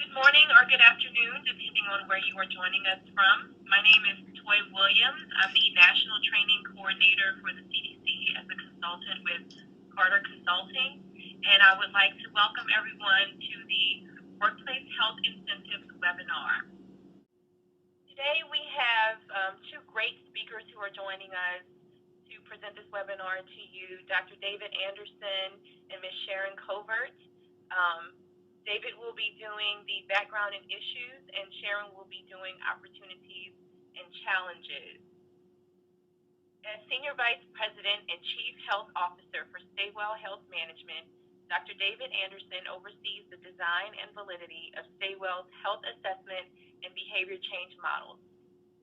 Good morning or good afternoon, depending on where you are joining us from. My name is Toy Williams. I'm the National Training Coordinator for the CDC as a consultant with Carter Consulting, and I would like to welcome everyone to the Workplace Health Incentives webinar. Today we have two great speakers who are joining us to present this webinar to you, Dr. David Anderson and Ms. Sharon Covert. David will be doing the background and issues, and Sharon will be doing opportunities and challenges. As Senior Vice President and Chief Health Officer for Staywell Health Management, Dr. David Anderson oversees the design and validity of Staywell's health assessment and behavior change models.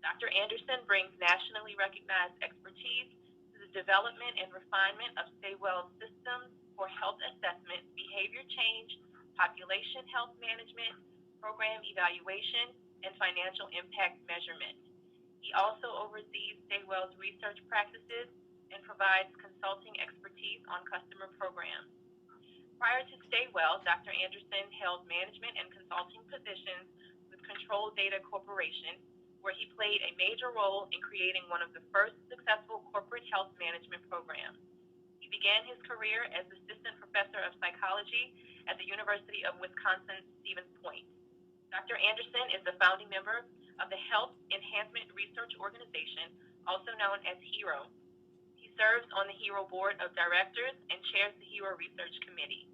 Dr. Anderson brings nationally recognized expertise to the development and refinement of Staywell's systems for health assessment, behavior change, population health management, program evaluation, and financial impact measurement. He also oversees Staywell's research practices and provides consulting expertise on customer programs. Prior to Staywell, Dr. Anderson held management and consulting positions with Control Data Corporation, where he played a major role in creating one of the first successful corporate health management programs. He began his career as Assistant Professor of Psychology at the University of Wisconsin-Stevens Point. Dr. Anderson is the founding member of the Health Enhancement Research Organization, also known as HERO. He serves on the HERO Board of Directors and chairs the HERO Research Committee.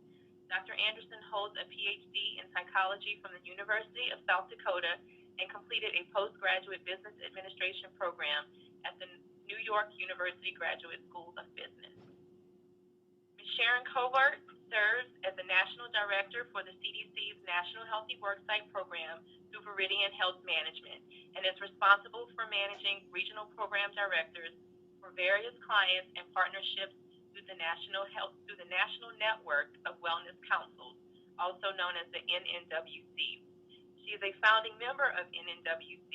Dr. Anderson holds a PhD in psychology from the University of South Dakota and completed a postgraduate business administration program at the New York University Graduate School of Business. Ms. Sharon Covert serves as the National Director for the CDC's National Healthy Worksite Program through Veridian Health Management and is responsible for managing regional program directors for various clients and partnerships through the National Network of Wellness Councils, also known as the NNWC. She is a founding member of NNWC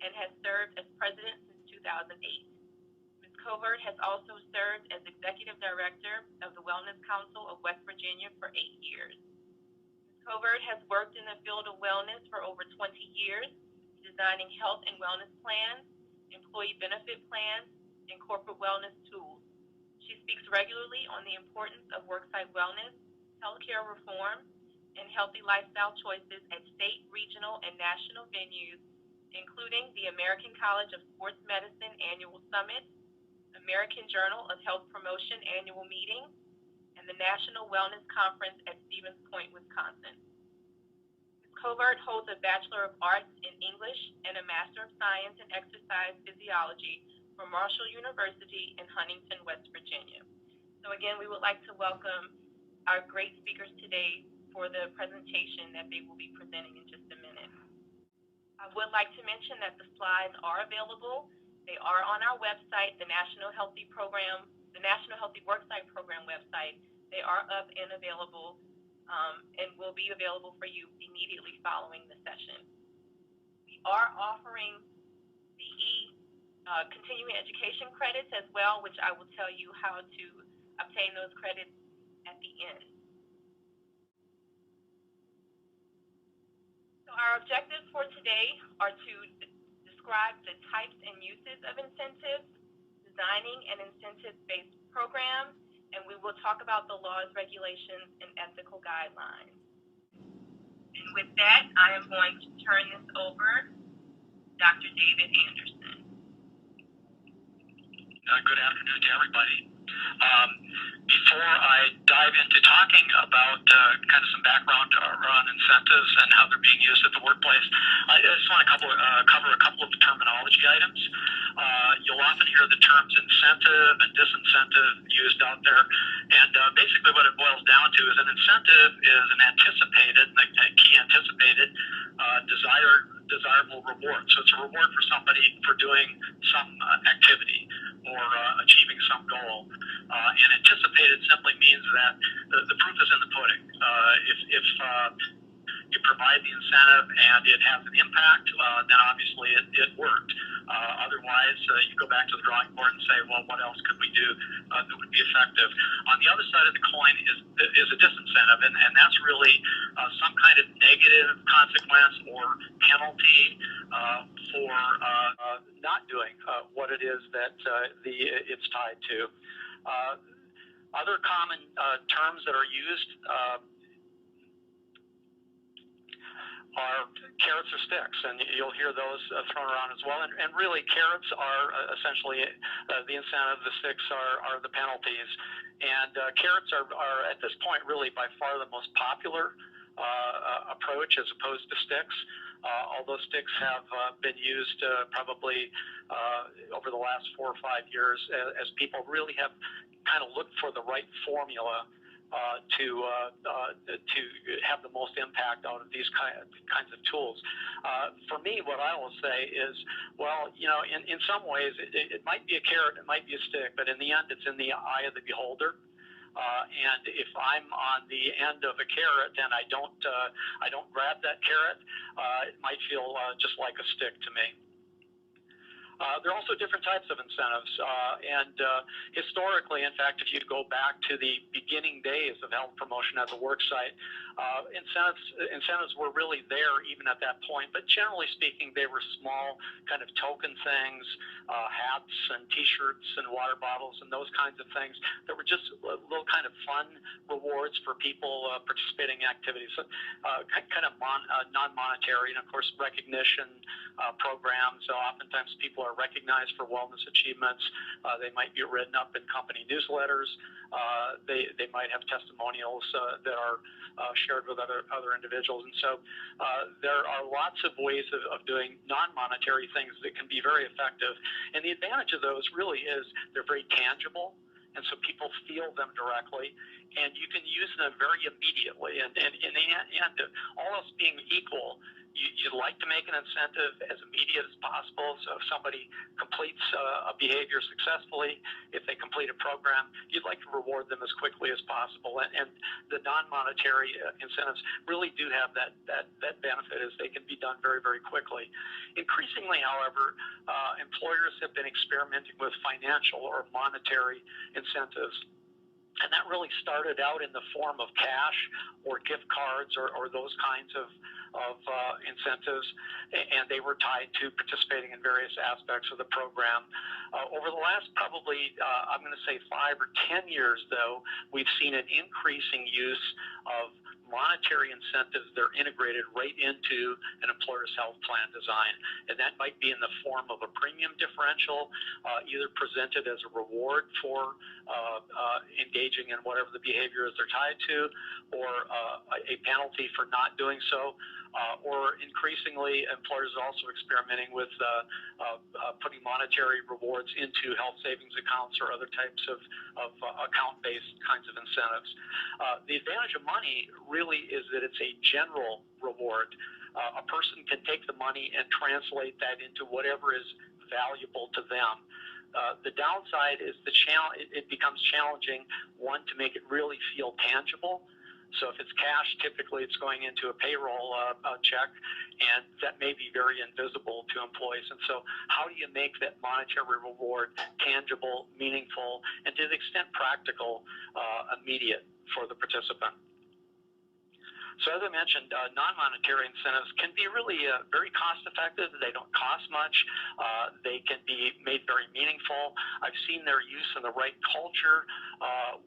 and has served as president since 2008. Covert has also served as Executive Director of the Wellness Council of West Virginia for 8 years. Ms. Covert has worked in the field of wellness for over 20 years, designing health and wellness plans, employee benefit plans, and corporate wellness tools. She speaks regularly on the importance of worksite wellness, healthcare reform, and healthy lifestyle choices at state, regional, and national venues, including the American College of Sports Medicine Annual Summit, American Journal of Health Promotion Annual Meeting, and the National Wellness Conference at Stevens Point, Wisconsin. Ms. Covert holds a Bachelor of Arts in English and a Master of Science in Exercise Physiology from Marshall University in Huntington, West Virginia. So again, we would like to welcome our great speakers today for the presentation that they will be presenting in just a minute. I would like to mention that the slides are available. They are on our website, the National Healthy Worksite Program website. They are up and available and will be available for you immediately following the session. We are offering CE continuing education credits as well, which I will tell you how to obtain those credits at the end. So our objectives for today are to describe the types and uses of incentives, designing an incentive-based program, and we will talk about the laws, regulations, and ethical guidelines. And with that, I am going to turn this over to Dr. David Anderson. Good afternoon to everybody. Before I dive into talking about kind of some background around incentives and how they're being used at the workplace, I just want to cover a couple of terminology items. You'll often hear the terms incentive and disincentive used out there, and basically what it boils down to is an incentive is an anticipated, the key anticipated, desirable reward. So it's a reward for somebody for doing some activity or achieving some goal. And anticipated simply means that the proof is in the pudding. If you provide the incentive and it has an impact, then obviously it worked. Otherwise, you go back to the drawing board and say, well, what else could we do that would be effective? On the other side of the coin is a disincentive, and that's really some kind of negative negative consequence or penalty for not doing what it is that it's tied to. Other common terms that are used are carrots or sticks, and you'll hear those thrown around as well. And really, carrots are essentially the incentive. The sticks are the penalties. And carrots are at this point really by far the most popular approach as opposed to sticks. Although sticks have been used probably over the last 4 or 5 years as people really have kind of looked for the right formula to have the most impact out of these kinds of tools. For me, what I will say is, well, in some ways it might be a carrot, it might be a stick, but in the end it's in the eye of the beholder. And if I'm on the end of a carrot and I don't grab that carrot, it might feel just like a stick to me. There are also different types of incentives, and historically, in fact, if you go back to the beginning days of health promotion at the work site, incentives were really there even at that point, but generally speaking, they were small kind of token things, hats and t-shirts and water bottles and those kinds of things that were just little kind of fun rewards for people participating in activities, kind of non-monetary, and of course recognition programs. So oftentimes people are recognized for wellness achievements. They might be written up in company newsletters. They might have testimonials that are shared with other individuals. And so there are lots of ways of doing non-monetary things that can be very effective. And the advantage of those really is they're very tangible, and so people feel them directly, and you can use them very immediately. And in the end, all else being equal, you'd like to make an incentive as immediate as possible. So if somebody completes a behavior successfully, if they complete a program, you'd like to reward them as quickly as possible. And the non-monetary incentives really do have that benefit, as they can be done very, very quickly. Increasingly, however, employers have been experimenting with financial or monetary incentives. And that really started out in the form of cash or gift cards or those kinds of incentives, and they were tied to participating in various aspects of the program. Over the last probably, I'm going to say 5 or 10 years, though, we've seen an increasing use of monetary incentives that are integrated right into an employer's health plan design. And that might be in the form of a premium differential, either presented as a reward for engaging in whatever the behavior is they're tied to, or a penalty for not doing so. Or increasingly, employers are also experimenting with putting monetary rewards into health savings accounts or other types of account-based kinds of incentives. The advantage of money really is that it's a general reward. A person can take the money and translate that into whatever is valuable to them. The downside is it becomes challenging, one, to make it really feel tangible. So if it's cash, typically it's going into a payroll check, and that may be very invisible to employees. And so how do you make that monetary reward tangible, meaningful, and to the extent practical, immediate for the participant? So as I mentioned, non-monetary incentives can be really very cost-effective. They don't cost much. They can be made very meaningful. I've seen their use in the right culture,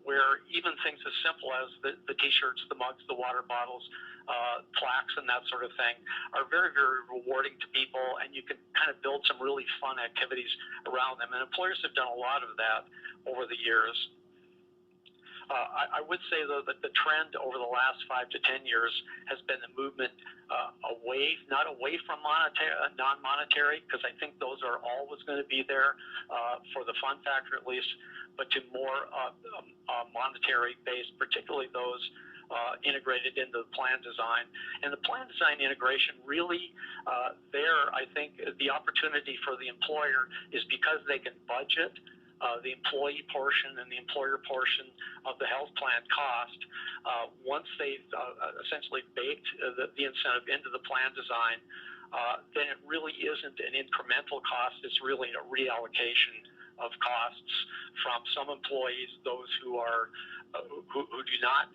where even things as simple as the T-shirts, the mugs, the water bottles, plaques, and that sort of thing are very, very rewarding to people, and you can kind of build some really fun activities around them. And employers have done a lot of that over the years. I would say, though, that the trend over the last 5 to 10 years has been the movement not away from non-monetary, because I think those are always going to be there for the fun factor at least, but to more monetary-based, particularly those integrated into the plan design. And the plan design integration really I think the opportunity for the employer is because they can budget the employee portion and the employer portion of the health plan cost. Once they've essentially baked the incentive into the plan design, then it really isn't an incremental cost. It's really a reallocation of costs from some employees, those who are who do not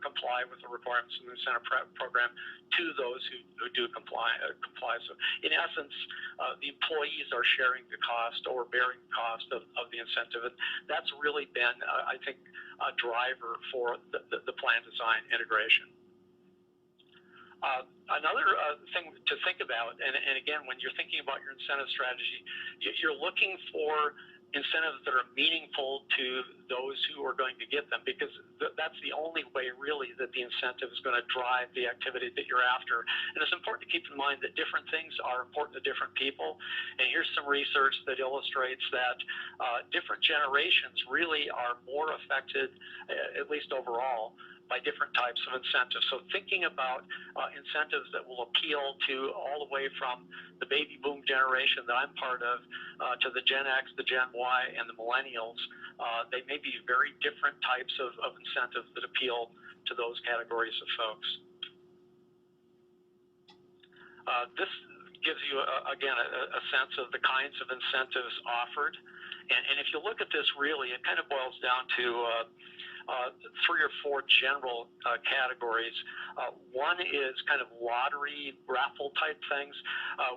comply with the requirements of the incentive program, to those who do comply. So, in essence, the employees are sharing the cost or bearing the cost of the incentive, and that's really been, I think, a driver for the plan design integration. Another thing to think about, and again, when you're thinking about your incentive strategy, you're looking for incentives that are meaningful to those who are going to get them, because that's the only way really that the incentive is going to drive the activity that you're after. And it's important to keep in mind that different things are important to different people. And here's some research that illustrates that different generations really are more affected, at least overall, by different types of incentives. So thinking about incentives that will appeal to all the way from the baby boom generation that I'm part of to the Gen X, the Gen Y, and the millennials, they may be very different types of incentives that appeal to those categories of folks. This gives you, again, a sense of the kinds of incentives offered. And if you look at this, really, it kind of boils down to 3 or 4 general categories. One is kind of lottery, raffle type things.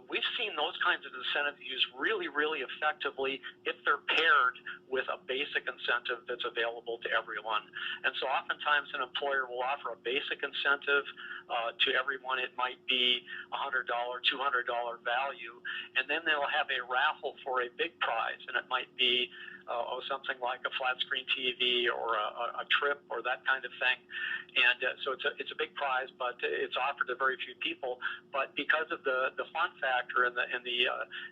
We've seen those kinds of incentives used really, really effectively if they're paired with a basic incentive that's available to everyone. And so oftentimes an employer will offer a basic incentive to everyone. It might be $100, $200 value, and then they'll have a raffle for a big prize, and it might be something like a flat screen TV or a trip or that kind of thing. And so it's a big prize, but it's offered to very few people. But because of the fun factor and the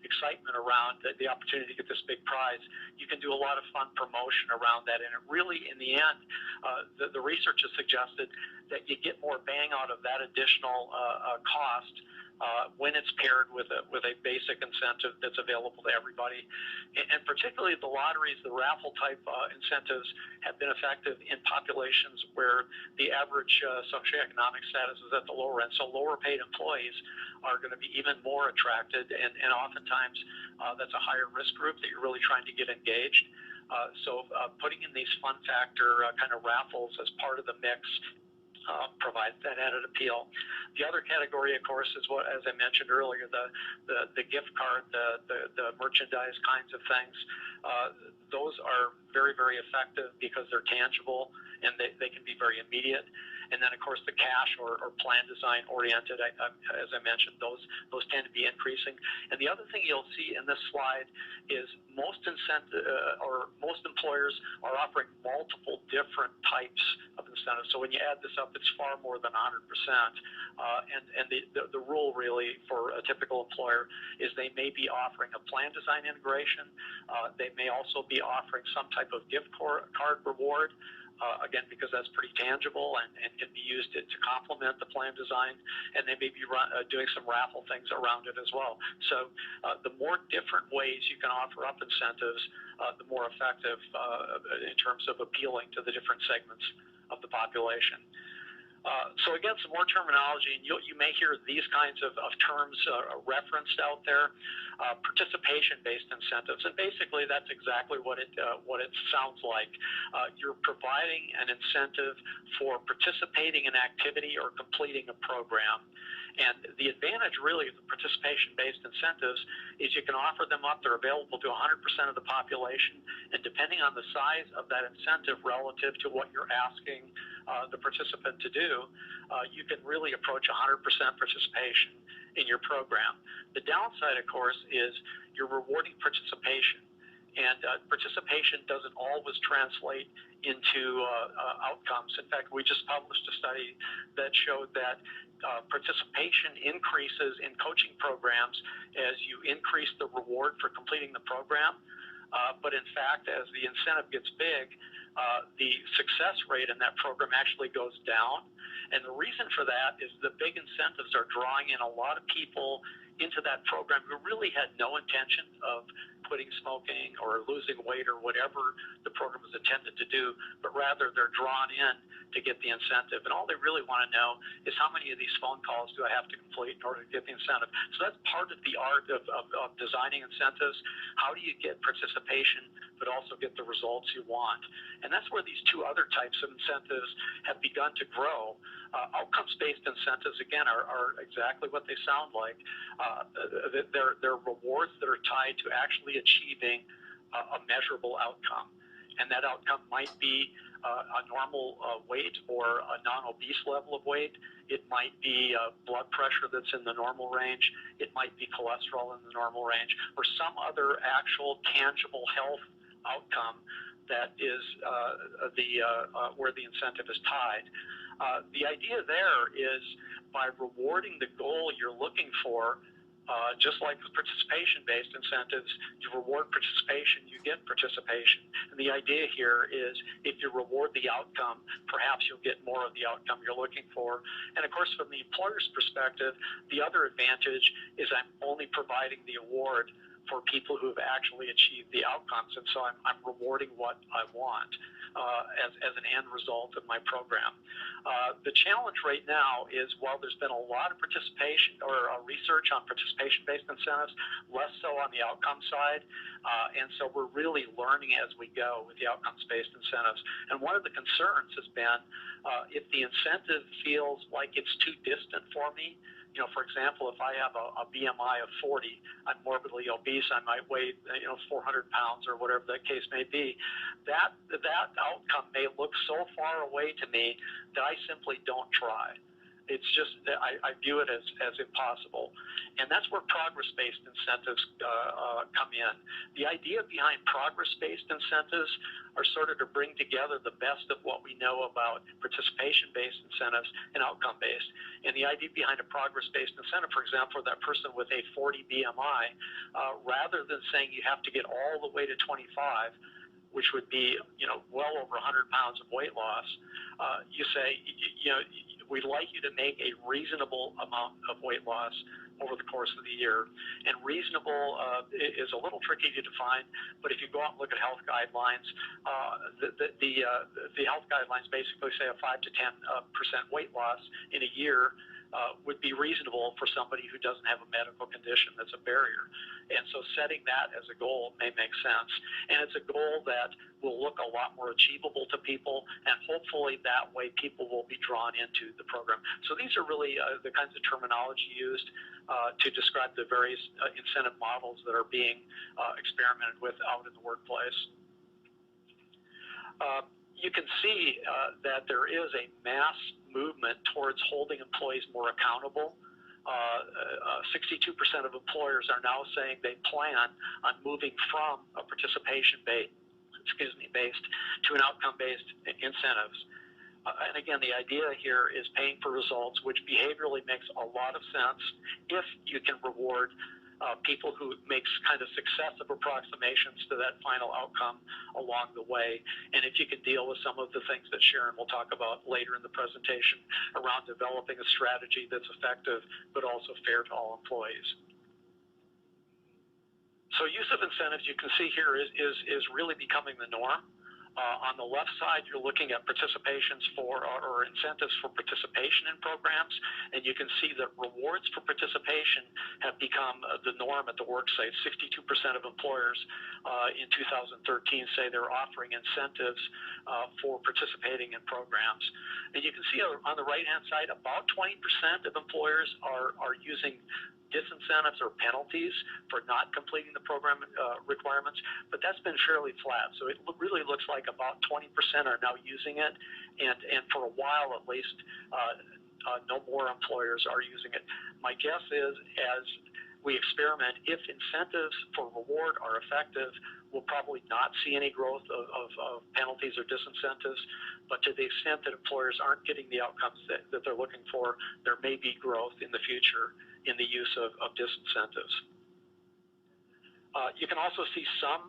excitement around the opportunity to get this big prize, you can do a lot of fun promotion around that. And it really, in the end, the research has suggested that you get more bang out of that additional cost when it's paired with a basic incentive that's available to everybody. And particularly the lotteries, the raffle type incentives have been effective in populations where the average socioeconomic status is at the lower end. So lower paid employees are going to be even more attracted, and oftentimes that's a higher risk group that you're really trying to get engaged. So putting in these fun factor kind of raffles as part of the mix provides that added appeal. The other category, of course, is what, as I mentioned earlier, the gift card, the merchandise kinds of things. Those are very, very effective because they're tangible and they can be very immediate. And then, of course, the cash or plan design oriented, as I mentioned, those tend to be increasing. And the other thing you'll see in this slide is most employers are offering multiple different types of incentives. So when you add this up, it's far more than 100%. And the rule really for a typical employer is they may be offering a plan design integration. They may also be offering some type of gift card reward. Again, because that's pretty tangible and can be used to complement the plan design, and they may be doing some raffle things around it as well. So the more different ways you can offer up incentives, the more effective in terms of appealing to the different segments of the population. So again, some more terminology, and you may hear these kinds of terms referenced out there. Participation-based incentives, and basically that's exactly what it sounds like. You're providing an incentive for participating in activity or completing a program. And the advantage really of the participation-based incentives is you can offer them up. They're available to 100% of the population, and depending on the size of that incentive relative to what you're asking the participant to do, you can really approach 100% participation in your program. The downside, of course, is you're rewarding participation, and participation doesn't always translate into outcomes. In fact, we just published a study that showed that participation increases in coaching programs as you increase the reward for completing the program. But in fact, as the incentive gets big, the success rate in that program actually goes down. And the reason for that is the big incentives are drawing in a lot of people into that program who really had no intention of quitting smoking or losing weight or whatever the program was intended to do, but rather they're drawn in to get the incentive. And all they really want to know is how many of these phone calls do I have to complete in order to get the incentive. So that's part of the art of designing incentives. How do you get participation but also get the results you want? And that's where these two other types of incentives have begun to grow. Outcomes-based incentives, again, are exactly what they sound like. They're rewards that are tied to actually achieving a measurable outcome. And that outcome might be a normal weight or a non-obese level of weight. It might be blood pressure that's in the normal range. It might be cholesterol in the normal range, or some other actual tangible health outcome that is where the incentive is tied. The idea there is by rewarding the goal you're looking for, just like with participation-based incentives, you reward participation, you get participation. And the idea here is if you reward the outcome, perhaps you'll get more of the outcome you're looking for. And of course, from the employer's perspective, the other advantage is I'm only providing the award for people who have actually achieved the outcomes. And so I'm rewarding what I want as an end result of my program. The challenge right now is while there's been a lot of participation or research on participation-based incentives, less so on the outcome side. And so we're really learning as we go with the outcomes-based incentives. And one of the concerns has been if the incentive feels like it's too distant for me. You know, for example, if I have a BMI of 40, I'm morbidly obese, I might weigh 400 pounds or whatever that case may be. That outcome may look so far away to me that I simply don't try. It's just that I view it as impossible. And that's where progress-based incentives come in. The idea behind progress-based incentives are sort of to bring together the best of what we know about participation-based incentives and outcome-based. And the idea behind a progress-based incentive, for example, for that person with a 40 BMI, rather than saying you have to get all the way to 25, which would be, well over 100 pounds of weight loss, you say, we'd like you to make a reasonable amount of weight loss over the course of the year. And reasonable is a little tricky to define, but if you go out and look at health guidelines, the health guidelines basically say a 5 to 10% weight loss in a year would be reasonable for somebody who doesn't have a medical condition that's a barrier. And so setting that as a goal may make sense. And it's a goal that will look a lot more achievable to people, and hopefully that way people will be drawn into the program. So these are really the kinds of terminology used to describe the various incentive models that are being experimented with out in the workplace. You can see that there is a mass movement towards holding employees more accountable. 62% of employers are now saying they plan on moving from a participation-based to an outcome-based incentives. And again, the idea here is paying for results, which behaviorally makes a lot of sense if you can reward people who makes kind of successive approximations to that final outcome along the way. And if you can deal with some of the things that Sharon will talk about later in the presentation around developing a strategy that's effective but also fair to all employees. So use of incentives, you can see here, is really becoming the norm. On the left side, you're looking at participations for or incentives for participation in programs, and you can see that rewards for participation have become the norm at the work site. 62% of employers in 2013 say they're offering incentives for participating in programs. And you can see on the right-hand side, about 20% of employers are using disincentives or penalties for not completing the program requirements, but that's been fairly flat. So it really looks like about 20% are now using it, and for a while at least, no more employers are using it. My guess is as we experiment, if incentives for reward are effective, we'll probably not see any growth of penalties or disincentives, but to the extent that employers aren't getting the outcomes that they're looking for, there may be growth in the future in the use of disincentives. You can also see some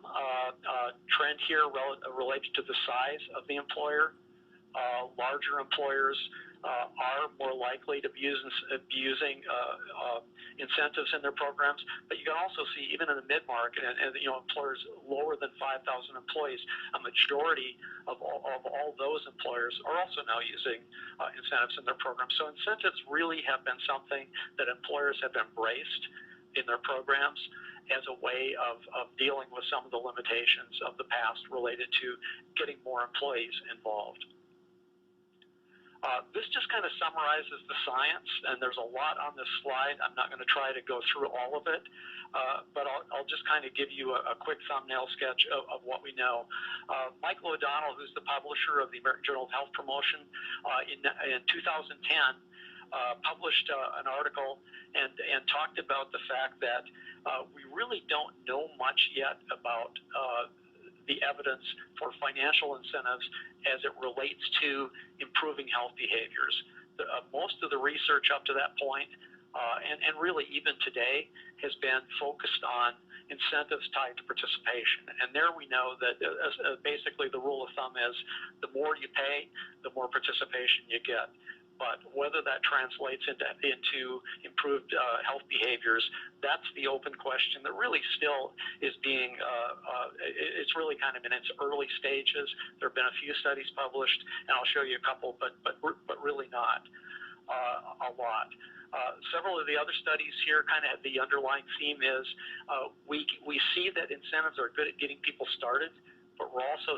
trend here related to the size of the employer. Larger employers are more likely to be using incentives in their programs. But you can also see, even in the mid-market and employers lower than 5,000 employees, a majority of all those employers are also now using incentives in their programs. So incentives really have been something that employers have embraced in their programs as a way of dealing with some of the limitations of the past related to getting more employees involved. This just kind of summarizes the science, and there's a lot on this slide. I'm not going to try to go through all of it, but I'll just kind of give you a quick thumbnail sketch of what we know. Michael O'Donnell, who's the publisher of the American Journal of Health Promotion, in 2010 published an article and talked about the fact that we really don't know much yet about the evidence for financial incentives as it relates to improving health behaviors. Most of the research up to that point, and really even today, has been focused on incentives tied to participation. And there we know that basically the rule of thumb is the more you pay, the more participation you get. But whether that translates into improved health behaviors, that's the open question that really still is being, it's really kind of in its early stages. There have been a few studies published, and I'll show you a couple, but really not a lot. Several of the other studies here kind of have the underlying theme is we see that incentives are good at getting people started, but we're also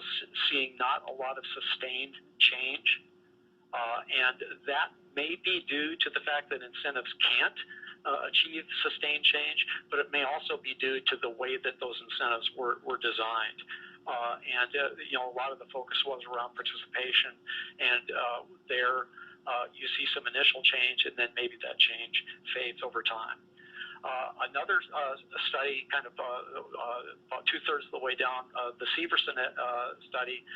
seeing not a lot of sustained change. And that may be due to the fact that incentives can't achieve sustained change, but it may also be due to the way that those incentives were designed. And a lot of the focus was around participation, and there you see some initial change, and then maybe that change fades over time. Another study, kind of about 2/3 of the way down, the Severson study,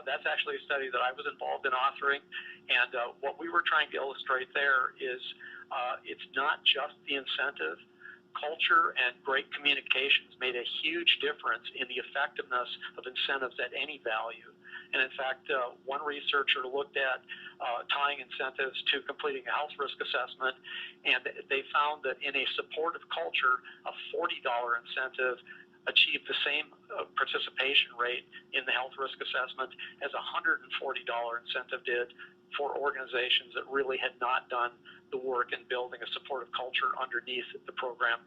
that's actually a study that I was involved in authoring. And what we were trying to illustrate there is it's not just the incentive. Culture and great communications made a huge difference in the effectiveness of incentives at any value. And in fact, one researcher looked at tying incentives to completing a health risk assessment, and they found that in a supportive culture, a $40 incentive achieved the same participation rate in the health risk assessment as a $140 incentive did for organizations that really had not done the work in building a supportive culture underneath the program.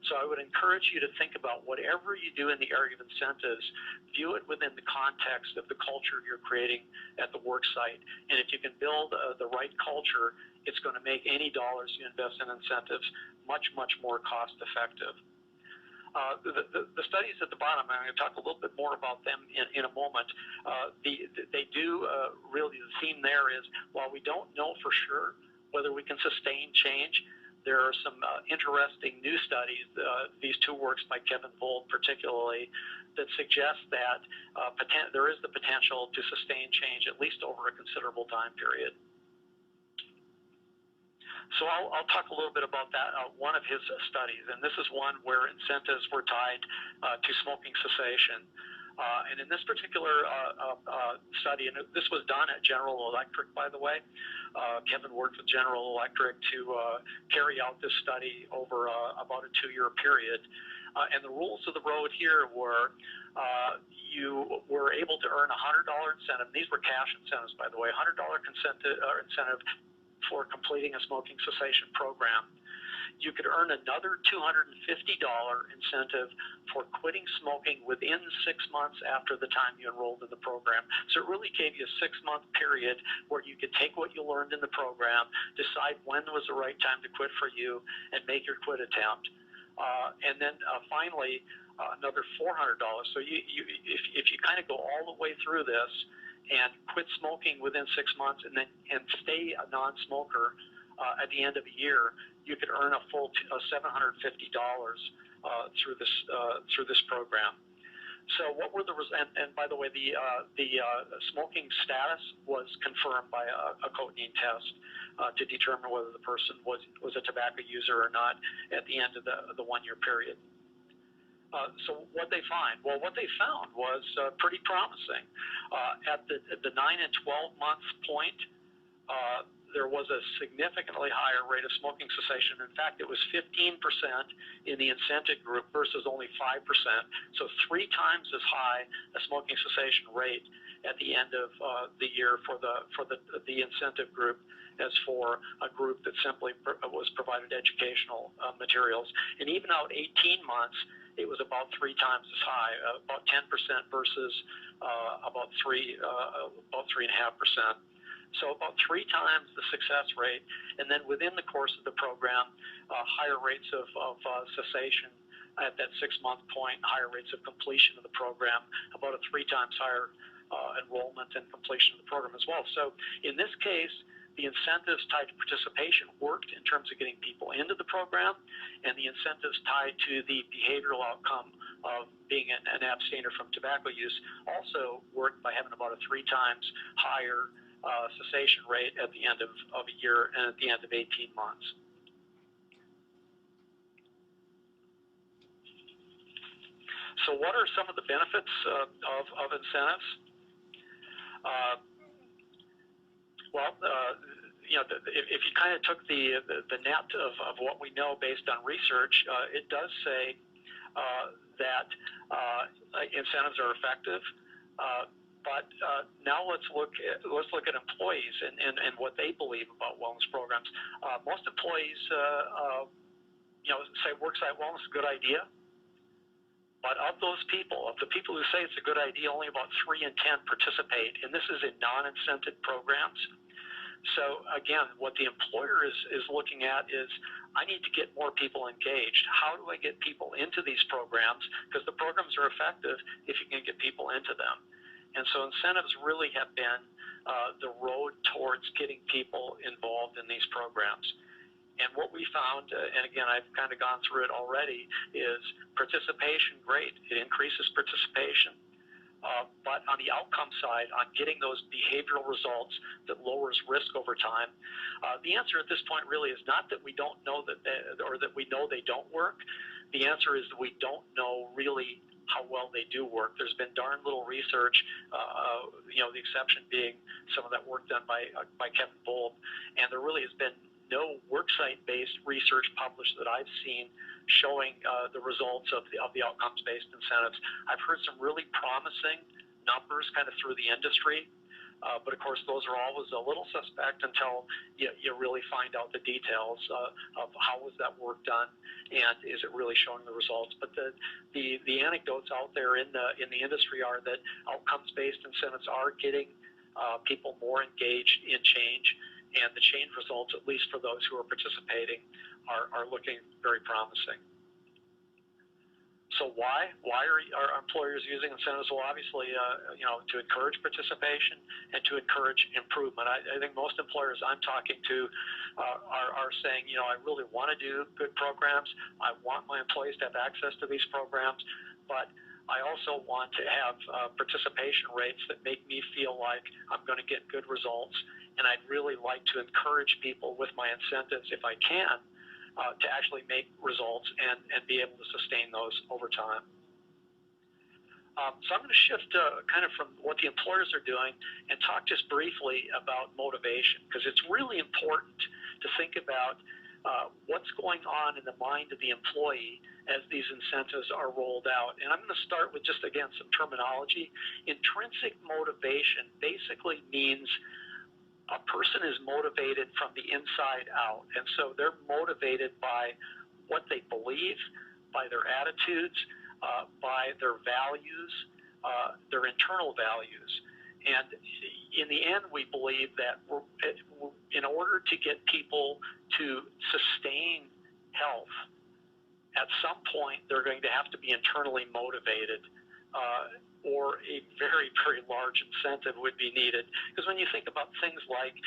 So I would encourage you to think about whatever you do in the area of incentives, view it within the context of the culture you're creating at the work site. And if you can build the right culture, it's going to make any dollars you invest in incentives much, much more cost effective. The studies at the bottom, I'm going to talk a little bit more about them in a moment. They do really, the theme there is, while we don't know for sure whether we can sustain change, there are some interesting new studies, these two works by Kevin Vold particularly, that suggest that there is the potential to sustain change at least over a considerable time period. So I'll talk a little bit about that, one of his studies, and this is one where incentives were tied to smoking cessation. And in this particular study, and this was done at General Electric, by the way, Kevin worked with General Electric to carry out this study over about a 2-year period. And the rules of the road here were you were able to earn a $100 incentive. These were cash incentives, by the way, $100 incentive for completing a smoking cessation program. You could earn another $250 incentive for quitting smoking within 6 months after the time you enrolled in the program. So it really gave you a 6-month period where you could take what you learned in the program, decide when was the right time to quit for you, and make your quit attempt. And then finally, another $400. So if you kind of go all the way through this and quit smoking within 6 months and stay a non-smoker at the end of a year, you could earn a full $750 through this program. So what were the and by the way, the smoking status was confirmed by a cotinine test to determine whether the person was a tobacco user or not at the end of the 1-year period. So what they find? Well, what they found was pretty promising. At the 9 and 12 month point, there was a significantly higher rate of smoking cessation. In fact, it was 15% in the incented group versus only 5%. So 3 times as high a smoking cessation rate at the end of the year for the incentive group as for a group that simply was provided educational materials. And even out 18 months, it was about 3 times as high, about 10% versus about 3.5%. So about 3 times the success rate, and then within the course of the program, higher rates of cessation at that 6-month point, higher rates of completion of the program, about a 3 times higher enrollment and completion of the program as well. So in this case, the incentives tied to participation worked in terms of getting people into the program, and the incentives tied to the behavioral outcome of being an abstainer from tobacco use also worked by having about a 3 times higher cessation rate at the end of a year and at the end of 18 months. So what are some of the benefits of incentives? If you kind of took the net of what we know based on research, it does say that incentives are effective. But now let's look at employees and what they believe about wellness programs. Most employees, say worksite wellness is a good idea. But of those people, of the people who say it's a good idea, only about 3 in 10 participate, and this is in non-incented programs. So again, what the employer is looking at is, I need to get more people engaged. How do I get people into these programs? Because the programs are effective if you can get people into them. And so incentives really have been the road towards getting people involved in these programs. And what we found, and again, I've kind of gone through it already, is participation, great. It increases participation. But on the outcome side, on getting those behavioral results that lowers risk over time, the answer at this point really is not that we don't know that we know they don't work. The answer is that we don't know really how well they do work. There's been darn little research, the exception being some of that work done by Kevin Volb, and there really has been no worksite-based research published that I've seen showing the results of the outcomes-based incentives. I've heard some really promising numbers kind of through the industry, but of course those are always a little suspect until you really find out the details of how was that work done and is it really showing the results. But the anecdotes out there in the industry are that outcomes-based incentives are getting people more engaged in change, and the change results, at least for those who are participating, are looking very promising. So why are employers using incentives? Well, obviously, to encourage participation and to encourage improvement. I think most employers I'm talking to are saying, I really want to do good programs. I want my employees to have access to these programs, but I also want to have participation rates that make me feel like I'm going to get good results, and I'd really like to encourage people with my incentives, if I can, to actually make results and be able to sustain those over time. So I'm going to shift kind of from what the employers are doing and talk just briefly about motivation, because it's really important to think about what's going on in the mind of the employee as these incentives are rolled out. And I'm going to start with just, again, some terminology. Intrinsic motivation basically means a person is motivated from the inside out. And so they're motivated by what they believe, by their attitudes, by their values, their internal values. And in the end, we believe that in order to get people to sustain health, at some point they're going to have to be internally motivated, or a very, very large incentive would be needed. Because when you think about things like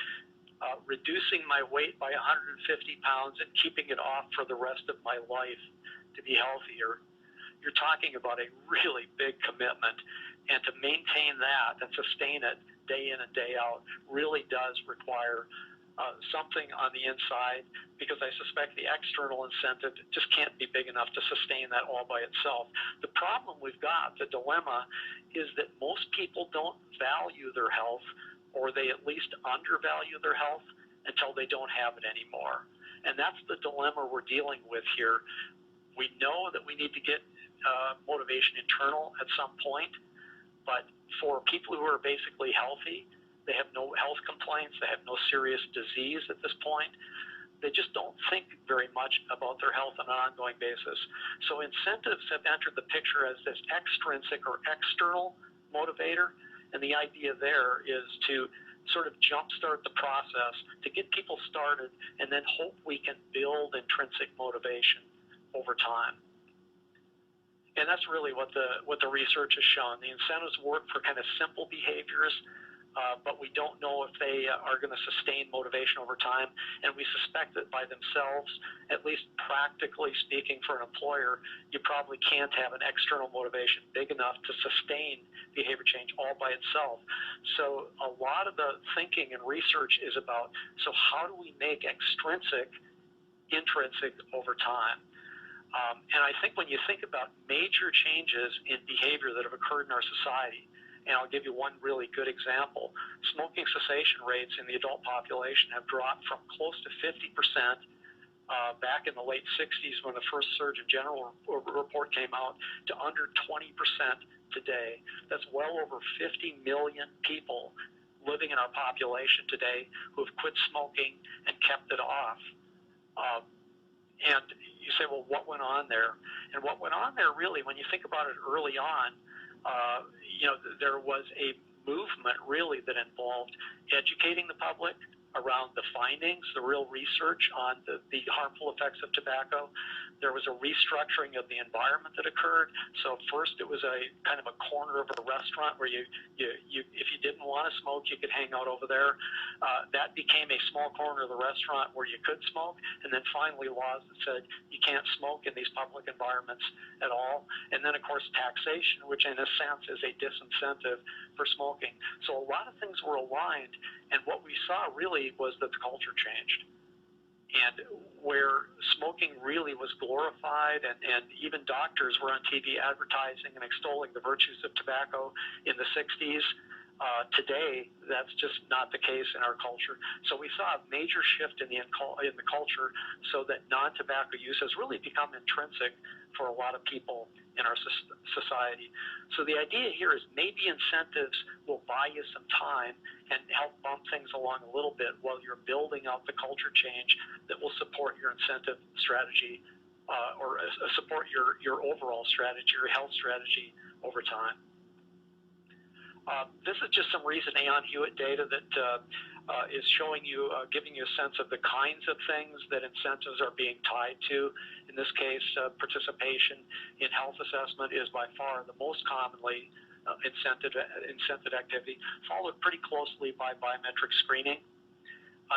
reducing my weight by 150 pounds and keeping it off for the rest of my life to be healthier, you're talking about a really big commitment. And to maintain that and sustain it day in and day out really does require something on the inside, because I suspect the external incentive just can't be big enough to sustain that all by itself. The problem we've got, the dilemma, is that most people don't value their health, or they at least undervalue their health, until they don't have it anymore. And that's the dilemma we're dealing with here. We know that we need to get motivation internal at some point, but for people who are basically healthy, they have no health complaints, they have no serious disease at this point, they just don't think very much about their health on an ongoing basis. So incentives have entered the picture as this extrinsic or external motivator, and the idea there is to sort of jumpstart the process to get people started and then hope we can build intrinsic motivation over time. And that's really what the research has shown. The incentives work for kind of simple behaviors, but we don't know if they are going to sustain motivation over time. And we suspect that by themselves, at least practically speaking for an employer, you probably can't have an external motivation big enough to sustain behavior change all by itself. So a lot of the thinking and research is about, so how do we make extrinsic intrinsic over time? And I think when you think about major changes in behavior that have occurred in our society, and I'll give you one really good example. Smoking cessation rates in the adult population have dropped from close to 50% back in the late 60s when the first Surgeon General report came out to under 20% today. That's well over 50 million people living in our population today who have quit smoking and kept it off. And you say, well, what went on there? And what went on there really, when you think about it early on, there was a movement really that involved educating the public around the findings, the real research on the harmful effects of tobacco. There was a restructuring of the environment that occurred. So first it was a kind of a corner of a restaurant where you if you didn't want to smoke, you could hang out over there. That became a small corner of the restaurant where you could smoke. And then finally laws that said you can't smoke in these public environments at all. And then of course taxation, which in a sense is a disincentive for smoking. So a lot of things were aligned, and what we saw really was that the culture changed. And where smoking really was glorified, and even doctors were on TV advertising and extolling the virtues of tobacco in the 60s, today that's just not the case in our culture. So we saw a major shift in the culture so that non-tobacco use has really become intrinsic for a lot of people in our society. So the idea here is maybe incentives will buy you some time and help bump things along a little bit while you're building out the culture change that will support your incentive strategy or support your overall strategy, your health strategy over time. This is just some recent Aon Hewitt data that is showing you, giving you a sense of the kinds of things that incentives are being tied to. In this case, participation in health assessment is by far the most commonly incented activity, followed pretty closely by biometric screening.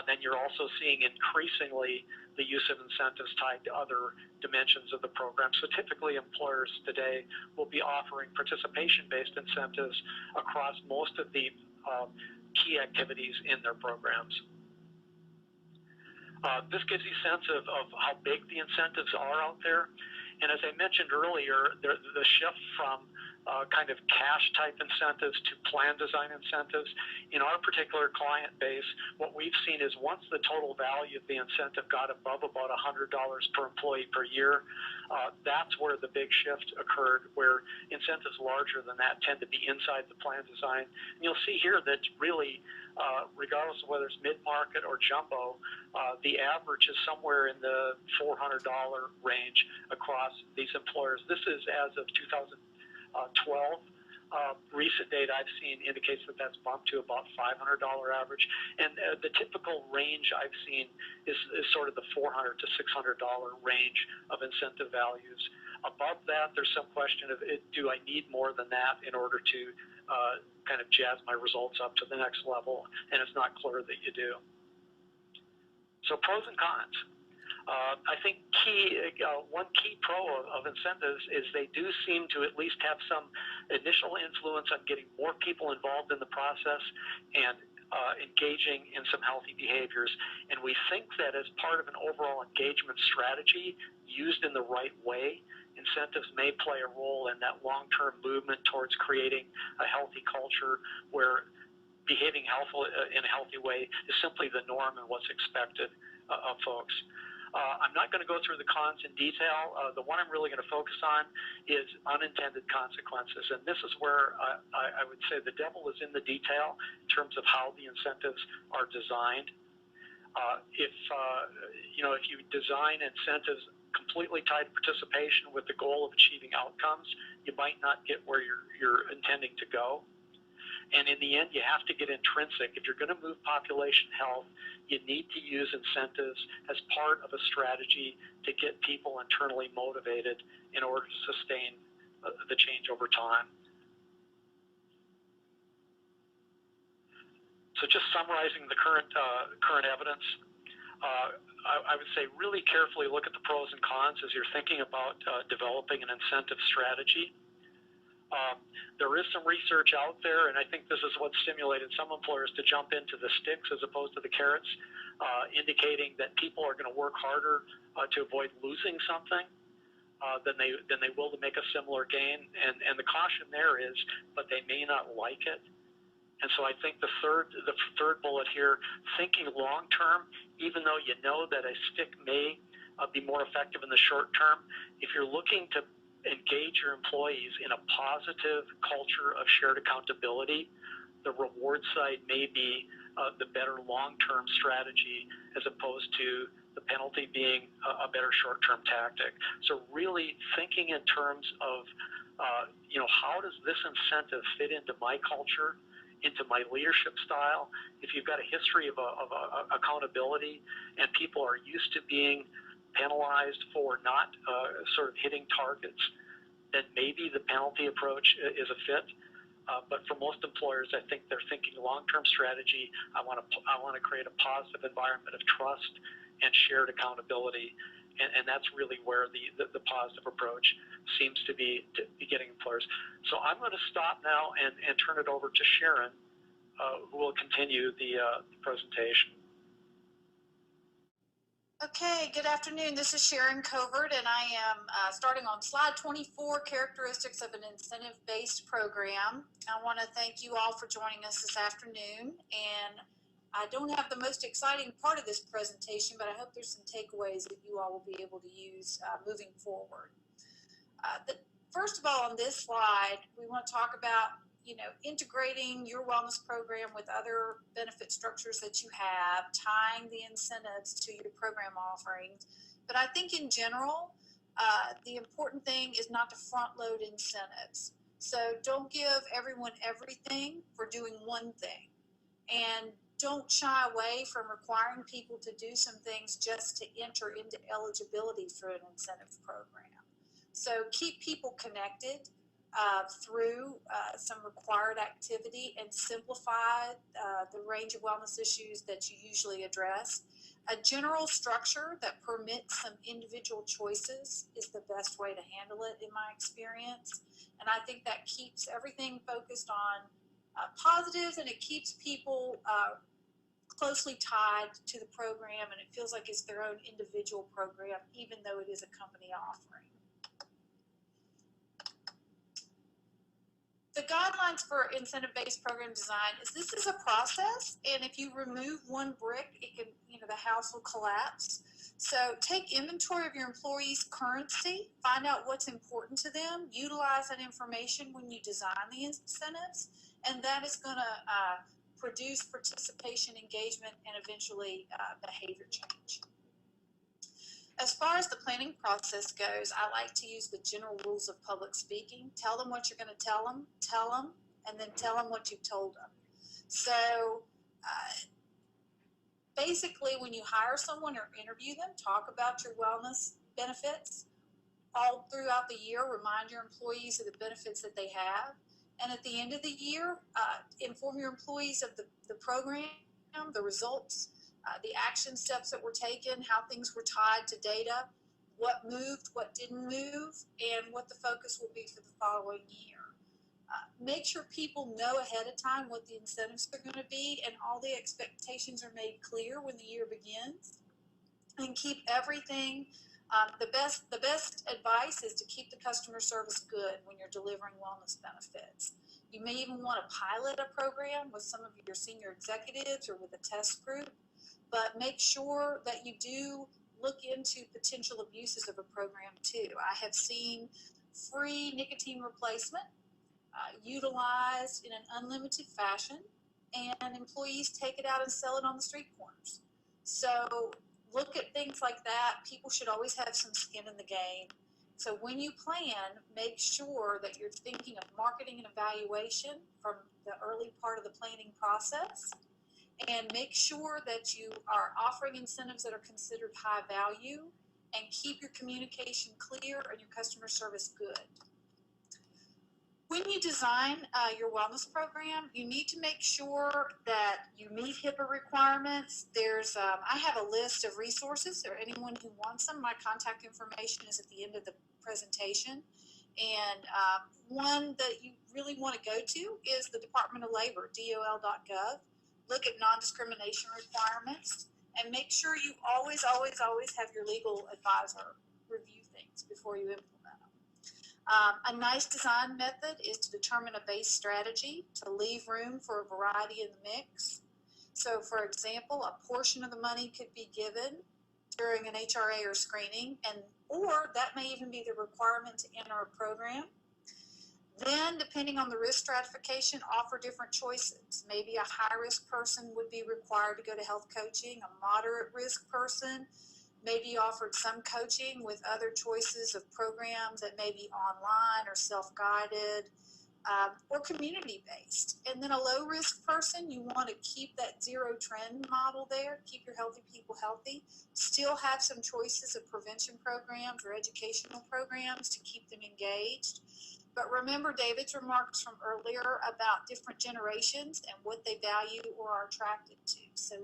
Then you're also seeing increasingly the use of incentives tied to other dimensions of the program. So typically employers today will be offering participation-based incentives across most of the key activities in their programs. This gives you a sense of how big the incentives are out there. And as I mentioned earlier, the shift from kind of cash type incentives to plan design incentives. In our particular client base, what we've seen is once the total value of the incentive got above about $100 per employee per year, that's where the big shift occurred, where incentives larger than that tend to be inside the plan design. And you'll see here that really, regardless of whether it's mid-market or jumbo, the average is somewhere in the $400 range across these employers. This is as of 2012. Recent data I've seen indicates that that's bumped to about $500 average, and the typical range I've seen is sort of the $400 to $600 range of incentive values. Above that, there's some question of do I need more than that in order to kind of jazz my results up to the next level, and it's not clear that you do. So pros and cons. I think one key pro of incentives is they do seem to at least have some initial influence on getting more people involved in the process and engaging in some healthy behaviors. And we think that as part of an overall engagement strategy used in the right way, incentives may play a role in that long-term movement towards creating a healthy culture where behaving in a healthy way is simply the norm and what's expected of folks. I'm not going to go through the cons in detail. The one I'm really going to focus on is unintended consequences. And this is where I would say the devil is in the detail in terms of how the incentives are designed. If you design incentives completely tied to participation with the goal of achieving outcomes, you might not get where you're intending to go. And in the end, you have to get intrinsic. If you're going to move population health, you need to use incentives as part of a strategy to get people internally motivated in order to sustain the change over time. So just summarizing the current evidence, I would say really carefully look at the pros and cons as you're thinking about developing an incentive strategy. There is some research out there, and I think this is what stimulated some employers to jump into the sticks as opposed to the carrots, indicating that people are going to work harder to avoid losing something than they will to make a similar gain. And the caution there is, but they may not like it. And so I think the third bullet here, thinking long term, even though you know that a stick may be more effective in the short term, if you're looking to engage your employees in a positive culture of shared accountability, the reward side may be the better long-term strategy as opposed to the penalty being a better short-term tactic. So really thinking in terms of, how does this incentive fit into my culture, into my leadership style? If you've got a history of accountability and people are used to being penalized for not sort of hitting targets, then maybe the penalty approach is a fit. But for most employers, I think they're thinking long-term strategy. I want to create a positive environment of trust and shared accountability, and that's really where the positive approach seems to be getting employers. So I'm going to stop now and turn it over to Sharon, who will continue the presentation. Okay, good afternoon. This is Sharon Covert, and I am starting on slide 24, characteristics of an incentive-based program. I want to thank you all for joining us this afternoon, and I don't have the most exciting part of this presentation, but I hope there's some takeaways that you all will be able to use moving forward. First of all, on this slide, we want to talk about integrating your wellness program with other benefit structures that you have, tying the incentives to your program offerings. But I think in general, the important thing is not to front load incentives. So don't give everyone everything for doing one thing. And don't shy away from requiring people to do some things just to enter into eligibility for an incentive program. So keep people connected through some required activity and simplify the range of wellness issues that you usually address. A general structure that permits some individual choices is the best way to handle it in my experience. And I think that keeps everything focused on positives, and it keeps people closely tied to the program, and it feels like it's their own individual program, even though it is a company offering. The guidelines for incentive-based program design is this is a process, and if you remove one brick, it can, the house will collapse. So take inventory of your employees' currency, find out what's important to them, utilize that information when you design the incentives, and that is going to produce participation, engagement, and eventually behavior change. As far as the planning process goes, I like to use the general rules of public speaking. Tell them what you're going to tell them, and then tell them what you've told them. So basically, when you hire someone or interview them, talk about your wellness benefits. All throughout the year, remind your employees of the benefits that they have. And at the end of the year, inform your employees of the program, the results, the action steps that were taken, how things were tied to data, what moved, what didn't move, and what the focus will be for the following year. Make sure people know ahead of time what the incentives are going to be, and all the expectations are made clear when the year begins. And keep everything The best advice is to keep the customer service good when you're delivering wellness benefits. You may even want to pilot a program with some of your senior executives or with a test group, but make sure that you do look into potential abuses of a program too. I have seen free nicotine replacement utilized in an unlimited fashion, and employees take it out and sell it on the street corners. So look at things like that. People should always have some skin in the game. So when you plan, make sure that you're thinking of marketing and evaluation from the early part of the planning process, and make sure that you are offering incentives that are considered high value, and keep your communication clear and your customer service good. When you design your wellness program, you need to make sure that you meet HIPAA requirements. I have a list of resources for anyone who wants them. My contact information is at the end of the presentation. And one that you really want to go to is the Department of Labor, DOL.gov. Look at non-discrimination requirements and make sure you always have your legal advisor review things before you implement them. A nice design method is to determine a base strategy to leave room for a variety in the mix. So, for example, a portion of the money could be given during an HRA or screening, or that may even be the requirement to enter a program. Then, depending on the risk stratification, offer different choices. Maybe a high-risk person would be required to go to health coaching. A moderate-risk person maybe offered some coaching with other choices of programs that may be online or self-guided or community-based. And then a low-risk person, you want to keep that zero trend model there, keep your healthy people healthy, still have some choices of prevention programs or educational programs to keep them engaged. But remember David's remarks from earlier about different generations and what they value or are attracted to. So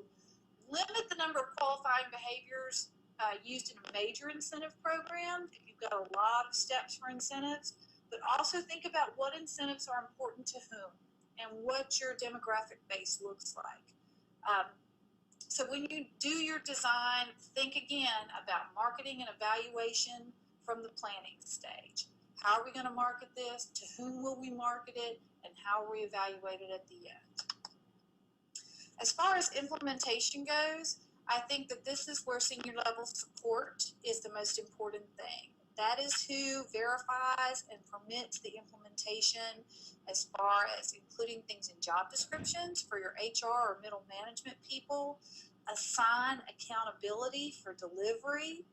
limit the number of qualifying behaviors used in a major incentive program if you've got a lot of steps for incentives, but also think about what incentives are important to whom and what your demographic base looks like. So when you do your design, think again about marketing and evaluation from the planning stage. How are we going to market this? To whom will we market it? And how will we evaluate it at the end? As far as implementation goes, I think that this is where senior level support is the most important thing. That is who verifies and permits the implementation as far as including things in job descriptions for your HR or middle management people, assign accountability for delivery,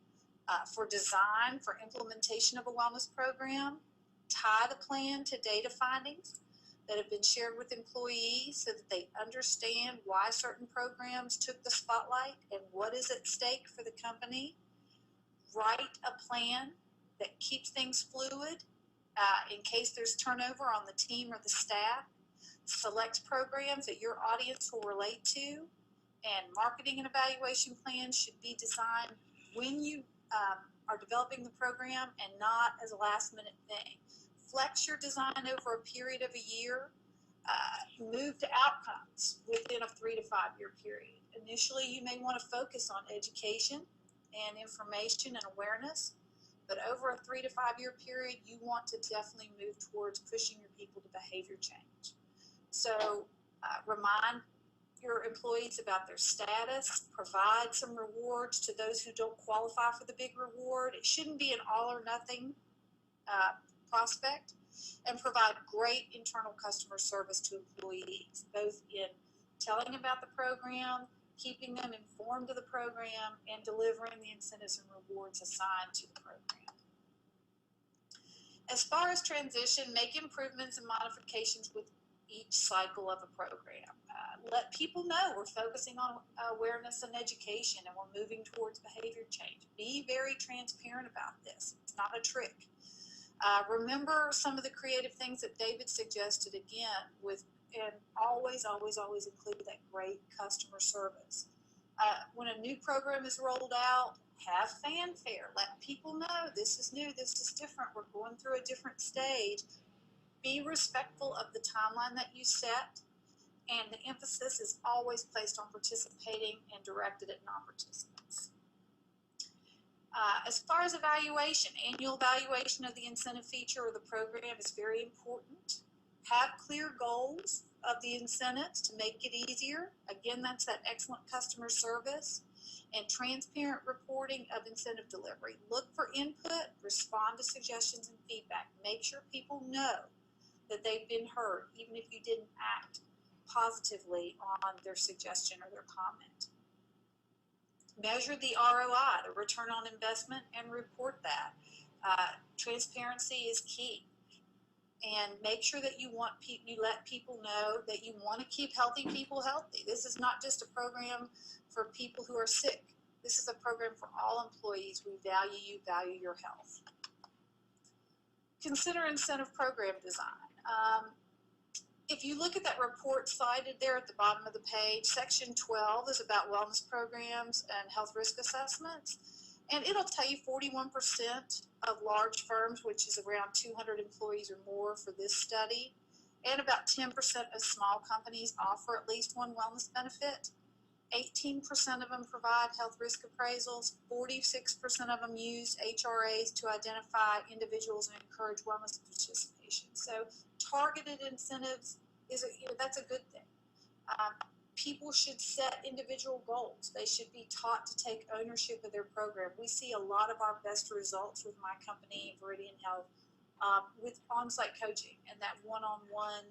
for design, for implementation of a wellness program, tie the plan to data findings that have been shared with employees so that they understand why certain programs took the spotlight and what is at stake for the company. Write a plan that keeps things fluid in case there's turnover on the team or the staff. Select programs that your audience will relate to, and marketing and evaluation plans should be designed when you are developing the program and not as a last-minute thing. Flex your design over a period of a year. Move to outcomes within a 3 to 5 year period. Initially, you may want to focus on education and information and awareness, but over a 3 to 5 year period, you want to definitely move towards pushing your people to behavior change. So remind your employees about their status, provide some rewards to those who don't qualify for the big reward. It shouldn't be an all or nothing prospect, and provide great internal customer service to employees, both in telling about the program, keeping them informed of the program, and delivering the incentives and rewards assigned to the program. As far as transition, make improvements and modifications with each cycle of a program. Let people know we're focusing on awareness and education, and we're moving towards behavior change. Be very transparent about this. It's not a trick. Remember some of the creative things that David suggested again and always include that great customer service. When a new program is rolled out, have fanfare. Let people know this is new, this is different, we're going through a different stage. Be respectful of the timeline that you set, and the emphasis is always placed on participating and directed at non-participants. As far as evaluation, annual evaluation of the incentive feature or the program is very important. Have clear goals of the incentives to make it easier. Again, that's that excellent customer service and transparent reporting of incentive delivery. Look for input, respond to suggestions and feedback. Make sure people know that they've been heard, even if you didn't act positively on their suggestion or their comment. Measure the ROI, the return on investment, and report that. Transparency is key. And make sure that you let people know that you want to keep healthy people healthy. This is not just a program for people who are sick. This is a program for all employees. We value you, value your health. Consider incentive program design. If you look at that report cited there at the bottom of the page, section 12 is about wellness programs and health risk assessments. And it'll tell you 41% of large firms, which is around 200 employees or more for this study, and about 10% of small companies offer at least one wellness benefit. 18% of them provide health risk appraisals. 46% of them use HRAs to identify individuals and encourage wellness participation. So targeted incentives that's a good thing. People should set individual goals. They should be taught to take ownership of their program. We see a lot of our best results with my company, Veridian Health, with on-site coaching and that one-on-one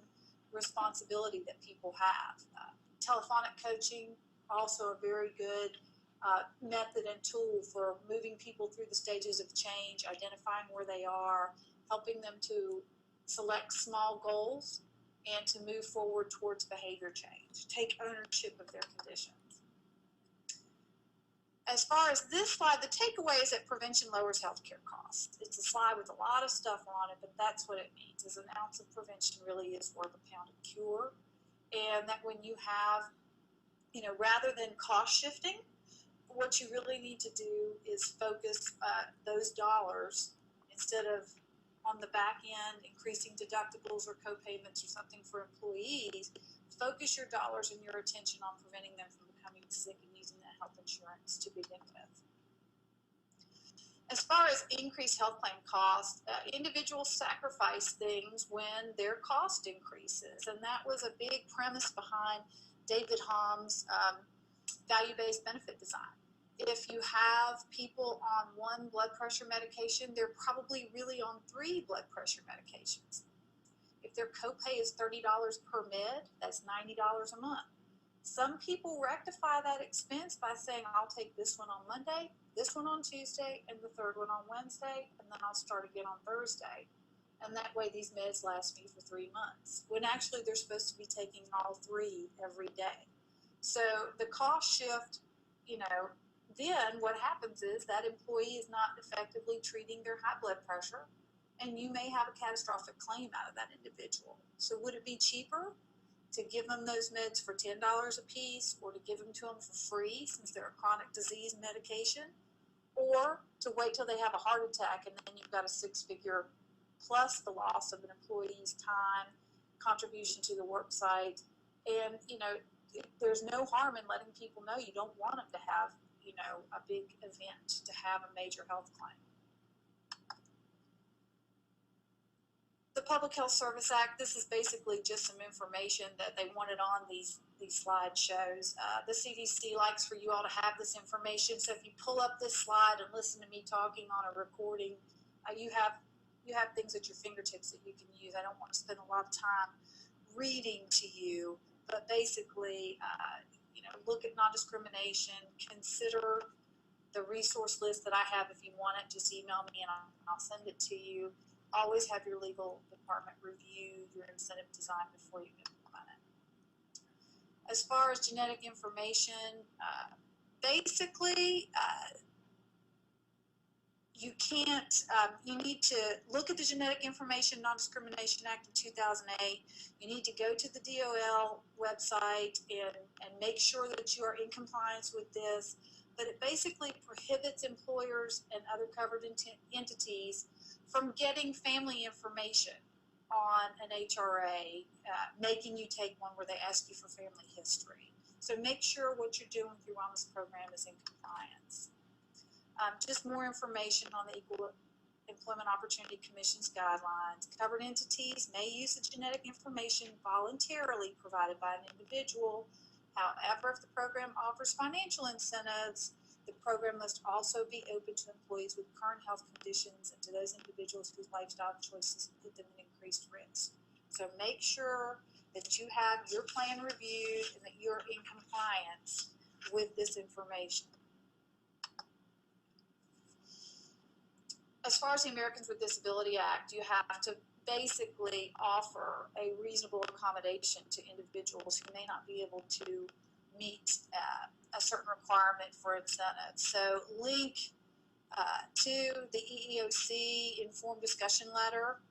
responsibility that people have. Telephonic coaching, also a very good method and tool for moving people through the stages of change, identifying where they are, helping them to select small goals and to move forward towards behavior change, take ownership of their conditions. As far as this slide, the takeaway is that prevention lowers healthcare costs. It's a slide with a lot of stuff on it, but that's what it means, is an ounce of prevention really is worth a pound of cure. And that when you have, rather than cost shifting, what you really need to do is focus those dollars instead of on the back end, increasing deductibles or co-payments or something for employees, focus your dollars and your attention on preventing them from becoming sick and using that health insurance to begin with. As far as increased health claim costs, individuals sacrifice things when their cost increases, and that was a big premise behind David Hom's value-based benefit design. If you have people on one blood pressure medication, they're probably really on 3 blood pressure medications. If their copay is $30 per med, that's $90 a month. Some people rectify that expense by saying, I'll take this one on Monday, this one on Tuesday, and the third one on Wednesday, and then I'll start again on Thursday. And that way these meds last me for 3 months, when actually they're supposed to be taking all 3 every day. So the cost shift, then what happens is that employee is not effectively treating their high blood pressure, and you may have a catastrophic claim out of that individual. So would it be cheaper to give them those meds for $10 a piece, or to give them to them for free since they're a chronic disease medication, or to wait till they have a heart attack and then you've got a 6-figure plus the loss of an employee's time, contribution to the work site, and there's no harm in letting people know you don't want them to have a big event, to have a major health claim. The Public Health Service Act, this is basically just some information that they wanted on these slideshows. The CDC likes for you all to have this information, so if you pull up this slide and listen to me talking on a recording, you have things at your fingertips that you can use. I don't want to spend a lot of time reading to you, but basically, look at non-discrimination, consider the resource list that I have. If you want it, just email me and I'll send it to you. Always have your legal department review your incentive design before you implement it. As far as genetic information, basically, you need to look at the Genetic Information Non-Discrimination Act of 2008. You need to go to the DOL website and make sure that you are in compliance with this. But it basically prohibits employers and other covered entities from getting family information on an HRA, making you take one where they ask you for family history. So make sure what you're doing with your wellness program is in compliance. Just more information on the Equal Employment Opportunity Commission's guidelines. Covered entities may use the genetic information voluntarily provided by an individual. However, if the program offers financial incentives, the program must also be open to employees with current health conditions and to those individuals whose lifestyle choices put them in increased risk. So make sure that you have your plan reviewed and that you're in compliance with this information. As far as the Americans with Disability Act, you have to basically offer a reasonable accommodation to individuals who may not be able to meet a certain requirement for incentives. So link to the EEOC informed discussion letter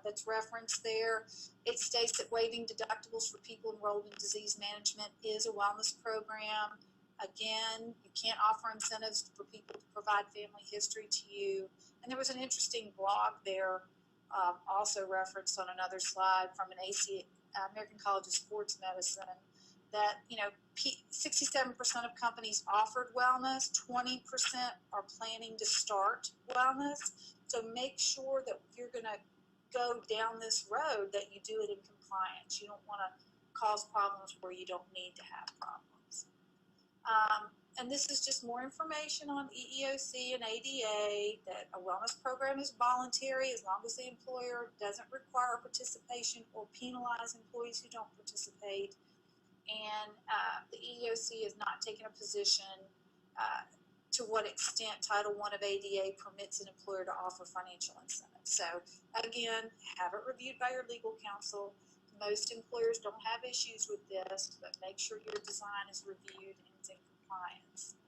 that's referenced there. It states that waiving deductibles for people enrolled in disease management is a wellness program. Again, you can't offer incentives for people to provide family history to you. And there was an interesting blog there, also referenced on another slide from an American College of Sports Medicine, that 67% of companies offered wellness, 20% are planning to start wellness. So make sure that if you're going to go down this road, that you do it in compliance. You don't want to cause problems where you don't need to have problems. And this is just more information on EEOC and ADA, that a wellness program is voluntary as long as the employer doesn't require participation or penalize employees who don't participate. And the EEOC has not taken a position to what extent Title I of ADA permits an employer to offer financial incentives. So again, have it reviewed by your legal counsel. Most employers don't have issues with this, but make sure your design is reviewed and is in compliance.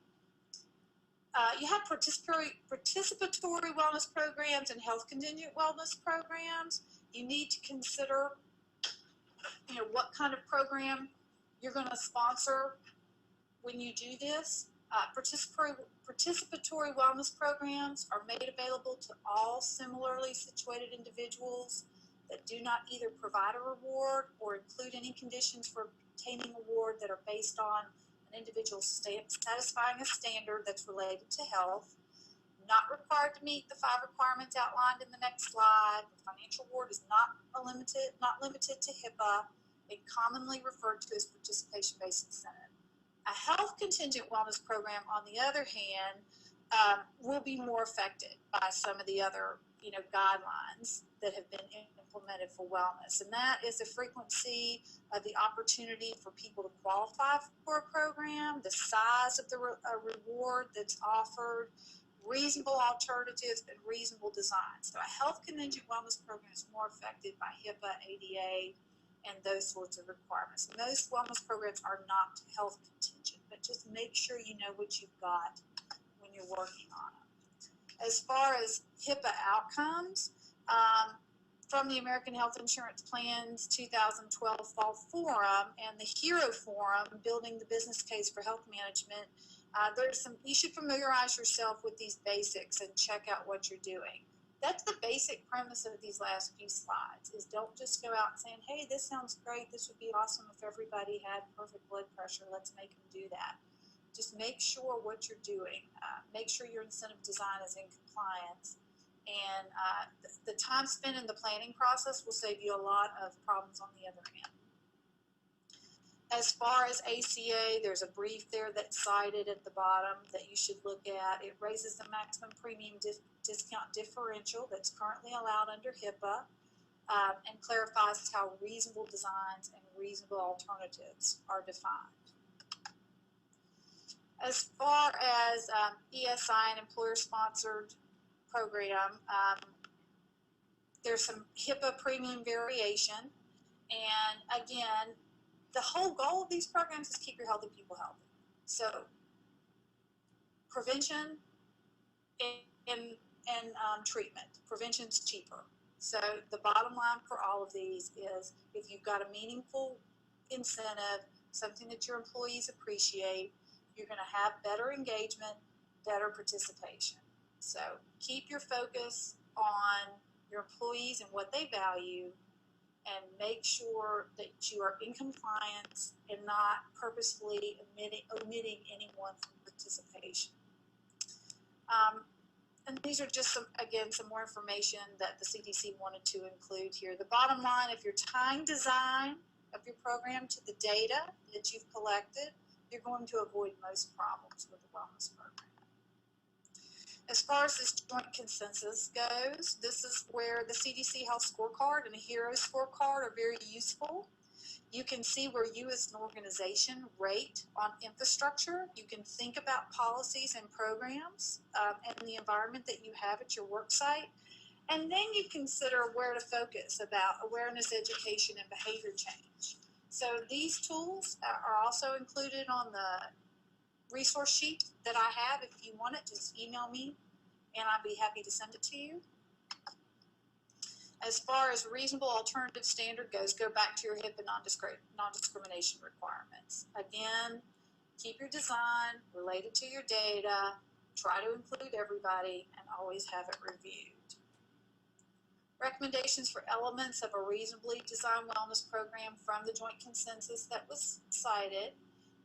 You have participatory wellness programs and health contingent wellness programs. You need to consider, what kind of program you're going to sponsor when you do this. Participatory wellness programs are made available to all similarly situated individuals that do not either provide a reward or include any conditions for obtaining a reward that are based on an individual satisfying a standard that's related to health. Not required to meet the 5 requirements outlined in the next slide. The financial reward is not limited to HIPAA, and commonly referred to as participation-based incentive. A health contingent wellness program, on the other hand, will be more affected by some of the other, guidelines that have been implemented for wellness, and that is the frequency of the opportunity for people to qualify for a program, the size of the reward that's offered, reasonable alternatives, and reasonable design. So a health contingent wellness program is more affected by HIPAA, ADA, and those sorts of requirements. Most wellness programs are not health contingent, but just make sure you know what you've got when you're working on them. As far as HIPAA outcomes, from the American Health Insurance Plans 2012 Fall Forum and the HERO Forum, Building the Business Case for Health Management, you should familiarize yourself with these basics and check out what you're doing. That's the basic premise of these last few slides, is don't just go out saying, hey, this sounds great, this would be awesome if everybody had perfect blood pressure, let's make them do that. Just make sure what you're doing. Make sure your incentive design is in compliance. And the time spent in the planning process will save you a lot of problems on the other end. As far as ACA, there's a brief there that's cited at the bottom that you should look at. It raises the maximum premium discount differential that's currently allowed under HIPAA, and clarifies how reasonable designs and reasonable alternatives are defined. As far as ESI and employer-sponsored program, there's some HIPAA premium variation, and again, the whole goal of these programs is keep your healthy people healthy. So prevention and treatment. Prevention's cheaper. So the bottom line for all of these is, if you've got a meaningful incentive, something that your employees appreciate, you're going to have better engagement, better participation. So keep your focus on your employees and what they value, and make sure that you are in compliance and not purposefully omitting anyone from participation. And these are just some more information that the CDC wanted to include here. The bottom line, if you're tying design of your program to the data that you've collected, you're going to avoid most problems with the wellness program. As far as this joint consensus goes, this is where the CDC Health Scorecard and a HERO Scorecard are very useful. You can see where you as an organization rate on infrastructure. You can think about policies and programs and the environment that you have at your work site. And then you consider where to focus about awareness, education, and behavior change. So these tools are also included on the resource sheet that I have. If you want it, just email me and I'd be happy to send it to you. As far as reasonable alternative standard goes, go back to your HIPAA non-discrimination requirements. Again, keep your design related to your data, try to include everybody, and always have it reviewed. Recommendations for elements of a reasonably designed wellness program from the joint consensus that was cited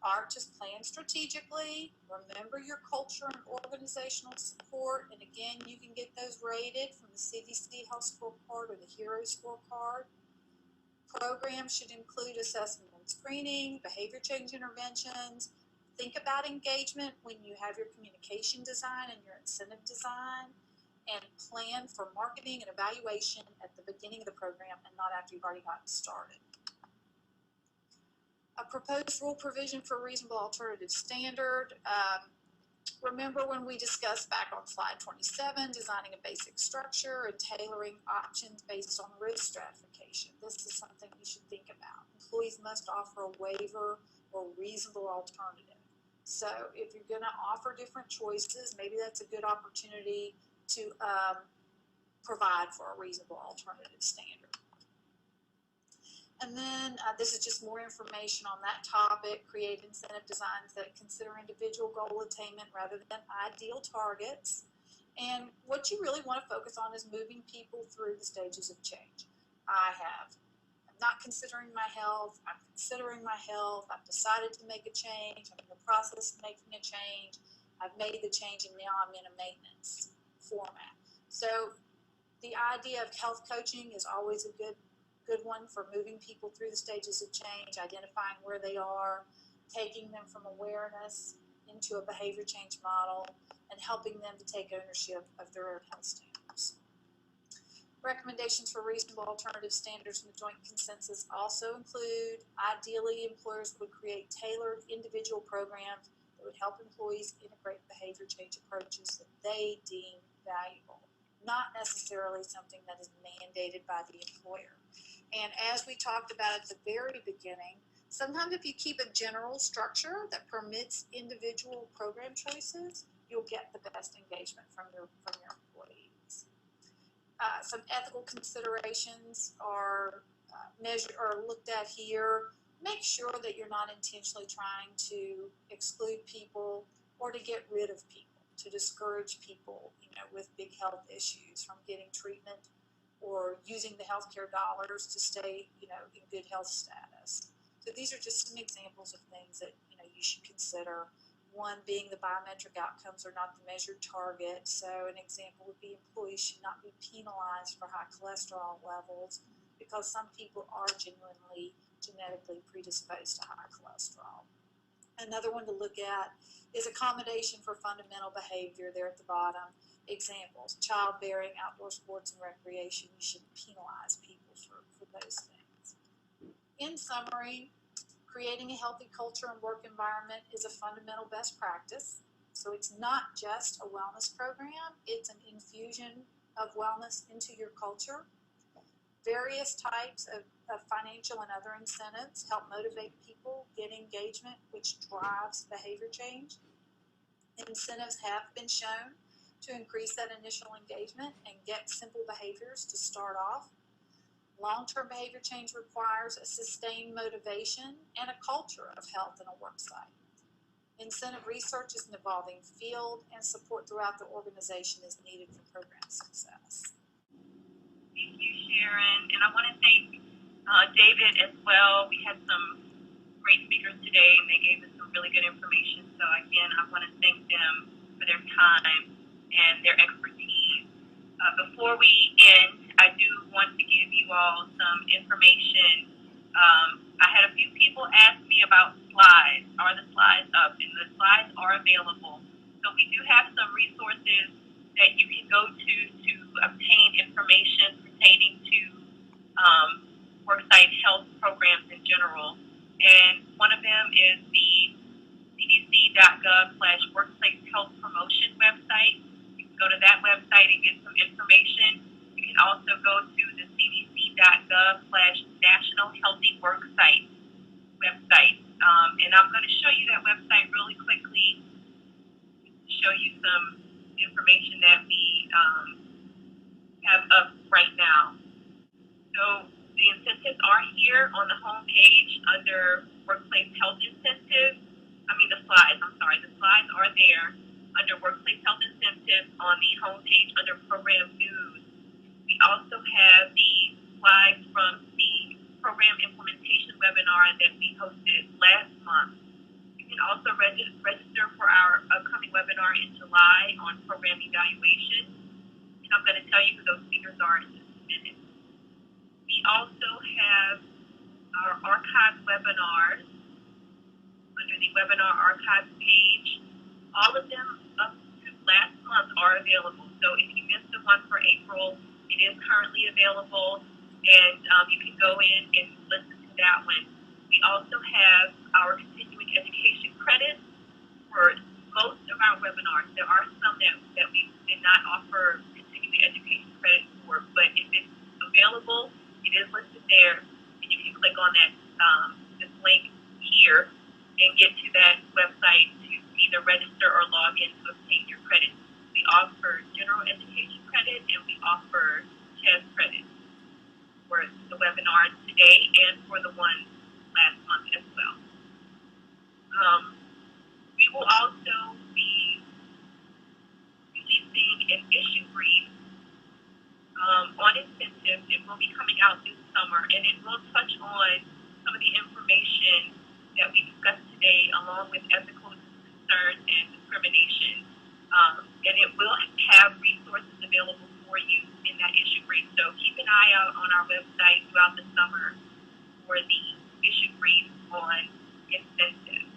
are to plan strategically, remember your culture and organizational support, and again, you can get those rated from the CDC Health Scorecard or the HERO Scorecard. Programs should include assessment and screening, behavior change interventions. Think about engagement when you have your communication design and your incentive design, and plan for marketing and evaluation at the beginning of the program and not after you've already gotten started. A proposed rule provision for a reasonable alternative standard. Remember when we discussed back on slide 27, designing a basic structure and tailoring options based on risk stratification. This is something you should think about. Employees must offer a waiver or reasonable alternative. So if you're going to offer different choices, maybe that's a good opportunity to provide for a reasonable alternative standard. And then this is just more information on that topic. Create incentive designs that consider individual goal attainment rather than ideal targets. And what you really want to focus on is moving people through the stages of change. I'm not considering my health. I'm considering my health. I've decided to make a change. I'm in the process of making a change. I've made the change and now I'm in a maintenance format. So the idea of health coaching is always a good one for moving people through the stages of change, identifying where they are, taking them from awareness into a behavior change model, and helping them to take ownership of their own health standards. Recommendations for reasonable alternative standards in the joint consensus also include, ideally, employers would create tailored individual programs that would help employees integrate behavior change approaches that they deem valuable, not necessarily something that is mandated by the employer. And as we talked about at the very beginning, sometimes if you keep a general structure that permits individual program choices, you'll get the best engagement from your employees. Some ethical considerations are looked at here. Make sure that you're not intentionally trying to exclude people or to get rid of people, to discourage people, with big health issues from getting treatment or using the healthcare dollars to stay, in good health status. So these are just some examples of things that, you should consider. One being the biometric outcomes are not the measured target. So an example would be employees should not be penalized for high cholesterol levels because some people are genuinely genetically predisposed to high cholesterol. Another one to look at is accommodation for fundamental behavior there at the bottom. Examples, childbearing, outdoor sports and recreation. You shouldn't penalize people for those things. In summary, creating a healthy culture and work environment is a fundamental best practice. So it's not just a wellness program, it's an infusion of wellness into your culture. Various types of financial and other incentives help motivate people, get engagement, which drives behavior change. Incentives have been shown to increase that initial engagement and get simple behaviors to start off. Long-term behavior change requires a sustained motivation and a culture of health in a work site. Incentive research is an evolving field, and support throughout the organization is needed for program success. Thank you, Sharon. And I want to thank David as well. We had some great speakers today, and they gave us some really good information. So again, I want to thank them for their time. and their expertise. Before we end, I do want to give you all some information. I had a few people ask me about slides. Are the slides up? And the slides are available. So we do have some resources that you can go to obtain information pertaining to worksite health programs in general. And one of them is the cdc.gov/workplace health promotion website. You can go to that website and get some information. You can also go to the cdc.gov/national healthy worksite website. And I'm going to show you that website really quickly to show you some information that we have up right now. So the incentives are here on the home page under Workplace Health Incentives. The slides, The slides are there under Workplace Health Incentives on the home page under Program News. We also have the slides from the program implementation webinar that we hosted last month. You can also register for our upcoming webinar in July on program evaluation. And I'm going to tell you who those speakers are in just a minute. We also have our archived webinars under the webinar archives page. All of them up to last month are available. So if you missed the one for April, it is currently available, and you can go in and listen to that one. We also have our continuing education credits for most of our webinars. There are some that we did not offer continuing education credits for, but if it's available, it is listed there, and you can click on that this link here and get to that website to either register or log in to obtain your credits. We offer general education credit, and we offer CHES credit for the webinar today and for the one last month as well. We will also be releasing an issue brief on incentives. It will be coming out this summer, and it will touch on some of the information that we discussed today, along with ethical concerns and discrimination. And it will have resources available for you in that issue brief. So keep an eye out on our website throughout the summer for the issue brief on incentives.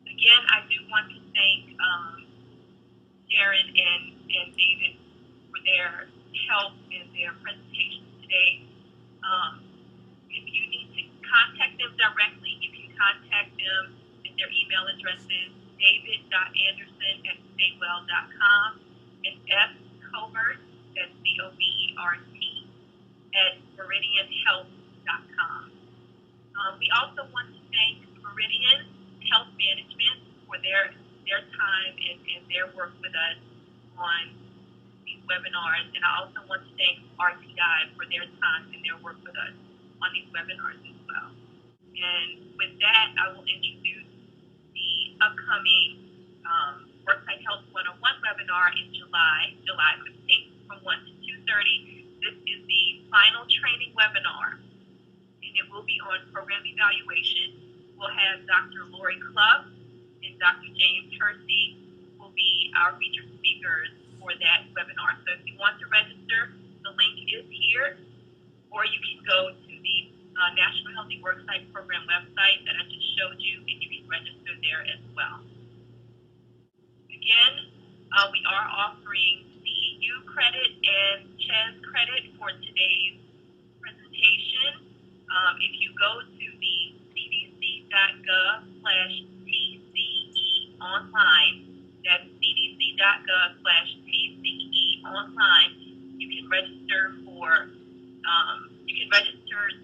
Again, I do want to thank Sharon and David for their help in their presentations today. If you need to contact them directly, you can contact them at their email addresses, david.anderson@statewell.com and fcovert, that's COVERT, at meridianhealth.com. We also want to thank Meridian Health Management for their time and their work with us on these webinars. And I also want to thank RTI for their time and their work with us on these webinars as well. And with that, I will introduce the upcoming Worksite Health 101 webinar in July 15th from 1 to 2:30. This is the final training webinar, and it will be on program evaluation. We'll have Dr. Lori Clough and Dr. James Hersey will be our featured speakers for that webinar. So if you want to register, the link is here, or you can go to the National Healthy Worksite Program website that I just showed you, and you can register there as well. Again, we are offering CEU credit and CHES credit for today's presentation. If you go to the cdc.gov/TCE online, that's cdc.gov/TCE online, you can register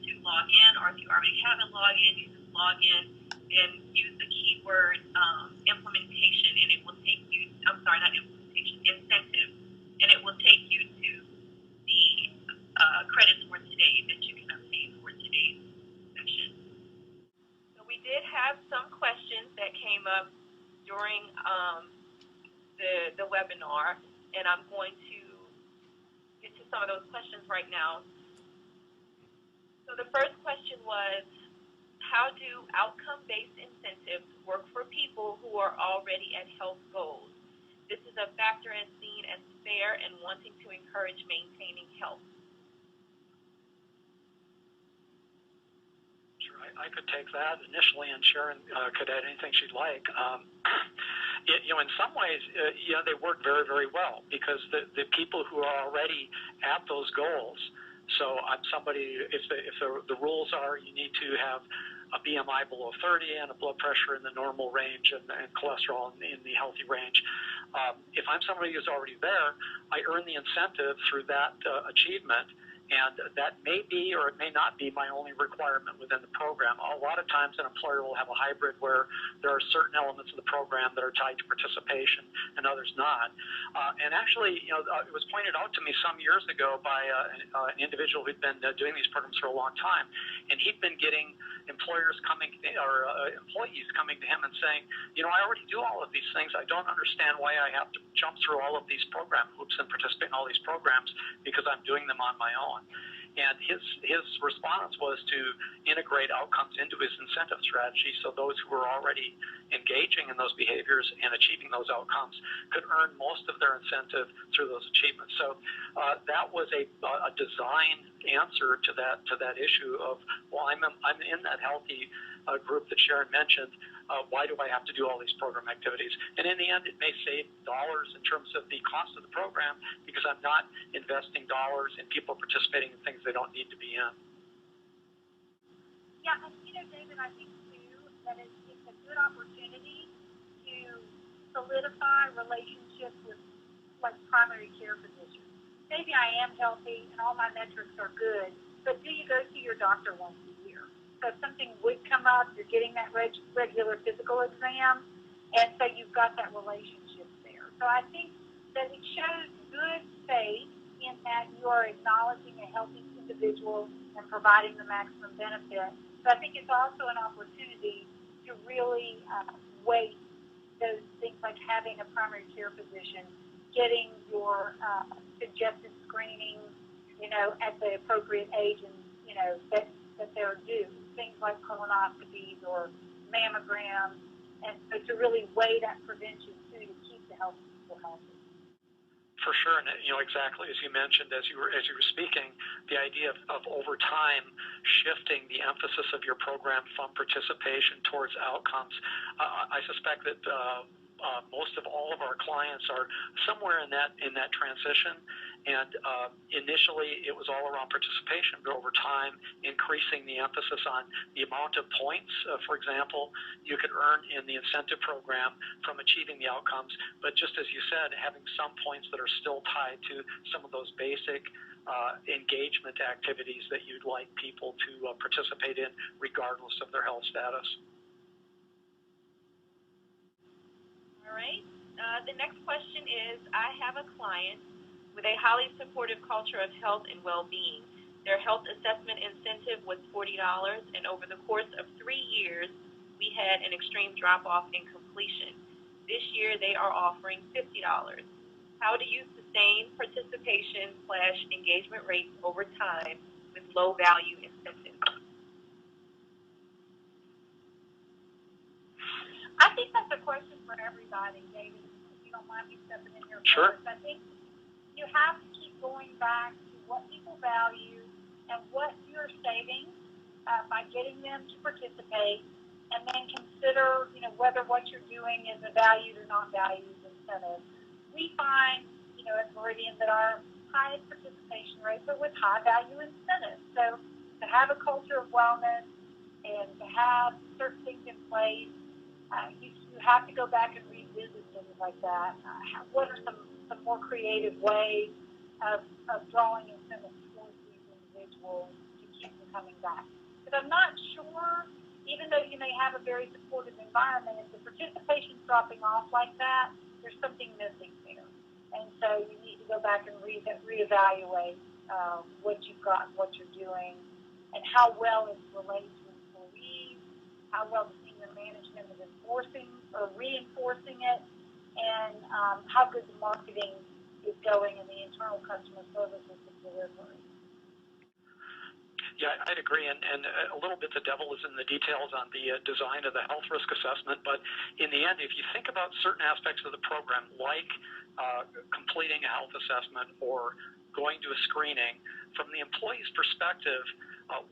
to log in, or if you already haven't logged in, you just log in and use the keyword implementation, and it will take you, incentive, and it will take you to the credits for today that you can obtain for today's session. So we did have some questions that came up during the webinar, and I'm going to get to some of those questions right now. So the first question was, how do outcome-based incentives work for people who are already at health goals? This is a factor and seen as fair and wanting to encourage maintaining health. Sure, I could take that initially, and Sharon could add anything she'd like. In some ways, they work very, very well because the people who are already at those goals. So I'm somebody. If the rules are you need to have a BMI below 30 and a blood pressure in the normal range and cholesterol in the healthy range. If I'm somebody who's already there, I earn the incentive through that achievement. And that may be or it may not be my only requirement within the program. A lot of times an employer will have a hybrid where there are certain elements of the program that are tied to participation and others not. And actually, it was pointed out to me some years ago by an individual who'd been doing these programs for a long time. And he'd been getting employees coming to him and saying, I already do all of these things. I don't understand why I have to jump through all of these program hoops and participate in all these programs because I'm doing them on my own. And his response was to integrate outcomes into his incentive strategy so those who were already engaging in those behaviors and achieving those outcomes could earn most of their incentive through those achievements. So that was a design answer to that issue of, well, I'm in that healthy group that Sharon mentioned. Why do I have to do all these program activities? And in the end, it may save dollars in terms of the cost of the program because I'm not investing dollars in people participating in things they don't need to be in. Yeah, and David, I think too that it's a good opportunity to solidify relationships with like primary care physicians. Maybe I am healthy and all my metrics are good, but do you go see your doctor once a year? So if something would come up, you're getting that regular physical exam, and so you've got that relationship there. So I think that it shows good faith in that you are acknowledging a healthy individual and providing the maximum benefit. But I think it's also an opportunity to really weight those things like having a primary care physician, getting your suggested screening, at the appropriate age and, that they're due. Things like colonoscopies or mammograms, and so to really weigh that prevention too to keep the healthy people healthy. For sure, and exactly as you mentioned, as you were speaking, the idea of over time shifting the emphasis of your program from participation towards outcomes. I suspect that most of all of our clients are somewhere in that transition. And initially, it was all around participation, but over time, increasing the emphasis on the amount of points, for example, you could earn in the incentive program from achieving the outcomes. But just as you said, having some points that are still tied to some of those basic engagement activities that you'd like people to participate in, regardless of their health status. All right. The next question is, I have a client with a highly supportive culture of health and well-being. Their health assessment incentive was $40, and over the course of 3 years, we had an extreme drop-off in completion. This year, they are offering $50. How do you sustain participation/engagement rates over time with low-value incentives? I think that's a question for everybody, David, if you don't mind me stepping in here. Sure. I think you have to keep going back to what people value and what you're saving by getting them to participate, and then consider, whether what you're doing is a valued or not valued incentive. We find, at Meridian that our highest participation rates are with high value incentives. So to have a culture of wellness and to have certain things in place, you have to go back and revisit things like that. What are some more creative ways of drawing incentives towards these individuals to keep them coming back? Because I'm not sure, even though you may have a very supportive environment, if the participation's dropping off like that, there's something missing there. And so you need to go back and reevaluate what you've got and what you're doing, and how well it's related to employees, how well the senior management is enforcing or reinforcing it, and how good the marketing is going and the internal customer service is delivering. Yeah, I'd agree, and a little bit the devil is in the details on the design of the health risk assessment, but in the end, if you think about certain aspects of the program, like completing a health assessment or going to a screening, from the employee's perspective,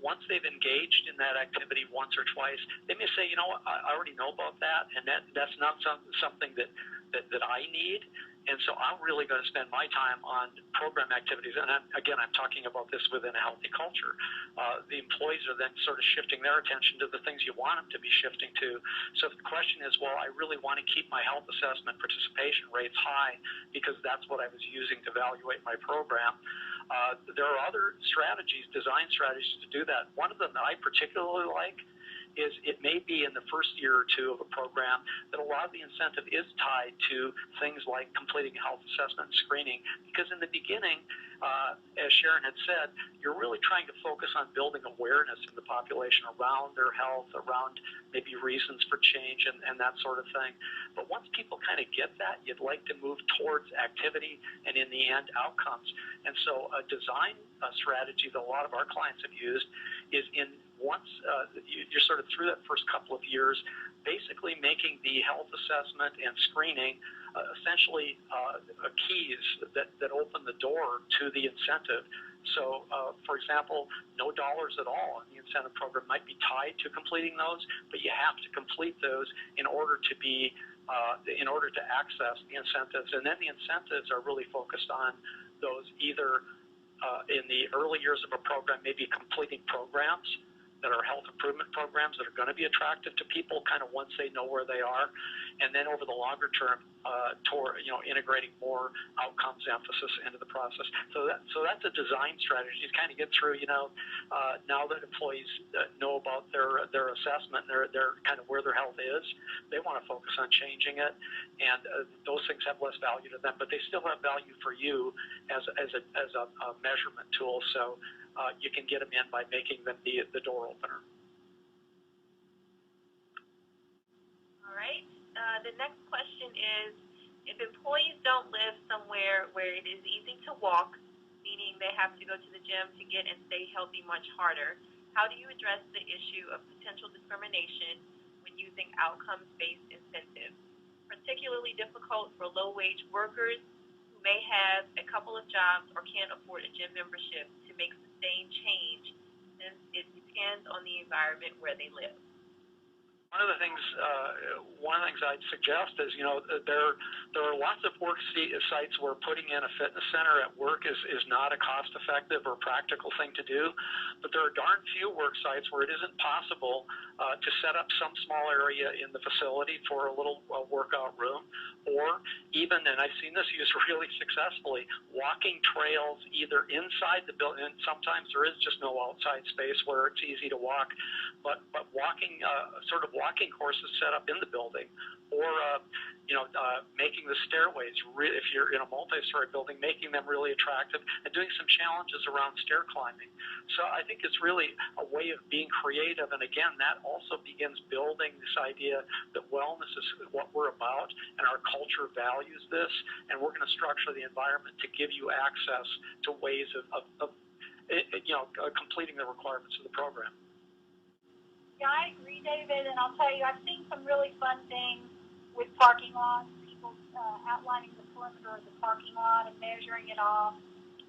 once they've engaged in that activity once or twice, they may say, you know, I already know about that, and that's not something that I need. And so I'm really going to spend my time on program activities. And I'm talking about this within a healthy culture. The employees are then sort of shifting their attention to the things you want them to be shifting to. So if the question is, well, I really want to keep my health assessment participation rates high because that's what I was using to evaluate my program, there are other strategies, design strategies to do that. One of them that I particularly like is it may be in the first year or two of a program that a lot of the incentive is tied to things like completing a health assessment and screening, because in the beginning, as Sharon had said, you're really trying to focus on building awareness in the population around their health, around maybe reasons for change and that sort of thing. But once people kind of get that, you'd like to move towards activity and in the end outcomes. And so a design strategy that a lot of our clients have used is once you're sort of through that first couple of years, basically making the health assessment and screening essentially keys that open the door to the incentive. So, for example, no dollars at all in the incentive program might be tied to completing those, but you have to complete those in order to be in order to access the incentives. And then the incentives are really focused on those either in the early years of a program, maybe completing programs that are health improvement programs that are going to be attractive to people kind of once they know where they are, and then over the longer term, toward integrating more outcomes emphasis into the process. So that's a design strategy to kind of get through. Now that employees know about their assessment, their kind of where their health is, they want to focus on changing it, and those things have less value to them, but they still have value for you as a measurement tool. So. You can get them in by making them the door opener. All right. The next question is, if employees don't live somewhere where it is easy to walk, meaning they have to go to the gym to get and stay healthy much harder, how do you address the issue of potential discrimination when using outcomes-based incentives? Particularly difficult for low-wage workers who may have a couple of jobs or can't afford a gym membership to make sustained change, since it depends on the environment where they live. One of the things I'd suggest is, there are lots of work sites where putting in a fitness center at work is not a cost-effective or practical thing to do, but there are darn few work sites where it isn't possible to set up some small area in the facility for a little workout room, or even, and I've seen this used really successfully, walking trails either inside the building, and sometimes there is just no outside space where it's easy to walk, but walking, sort of walking courses set up in the building, or making the stairways, if you're in a multi-story building, making them really attractive and doing some challenges around stair climbing. So I think it's really a way of being creative, and again, that also begins building this idea that wellness is what we're about, and our culture values this, and we're going to structure the environment to give you access to ways of completing the requirements of the program. Yeah, I agree, David, and I'll tell you, I've seen some really fun things with parking lots, people outlining the perimeter of the parking lot and measuring it off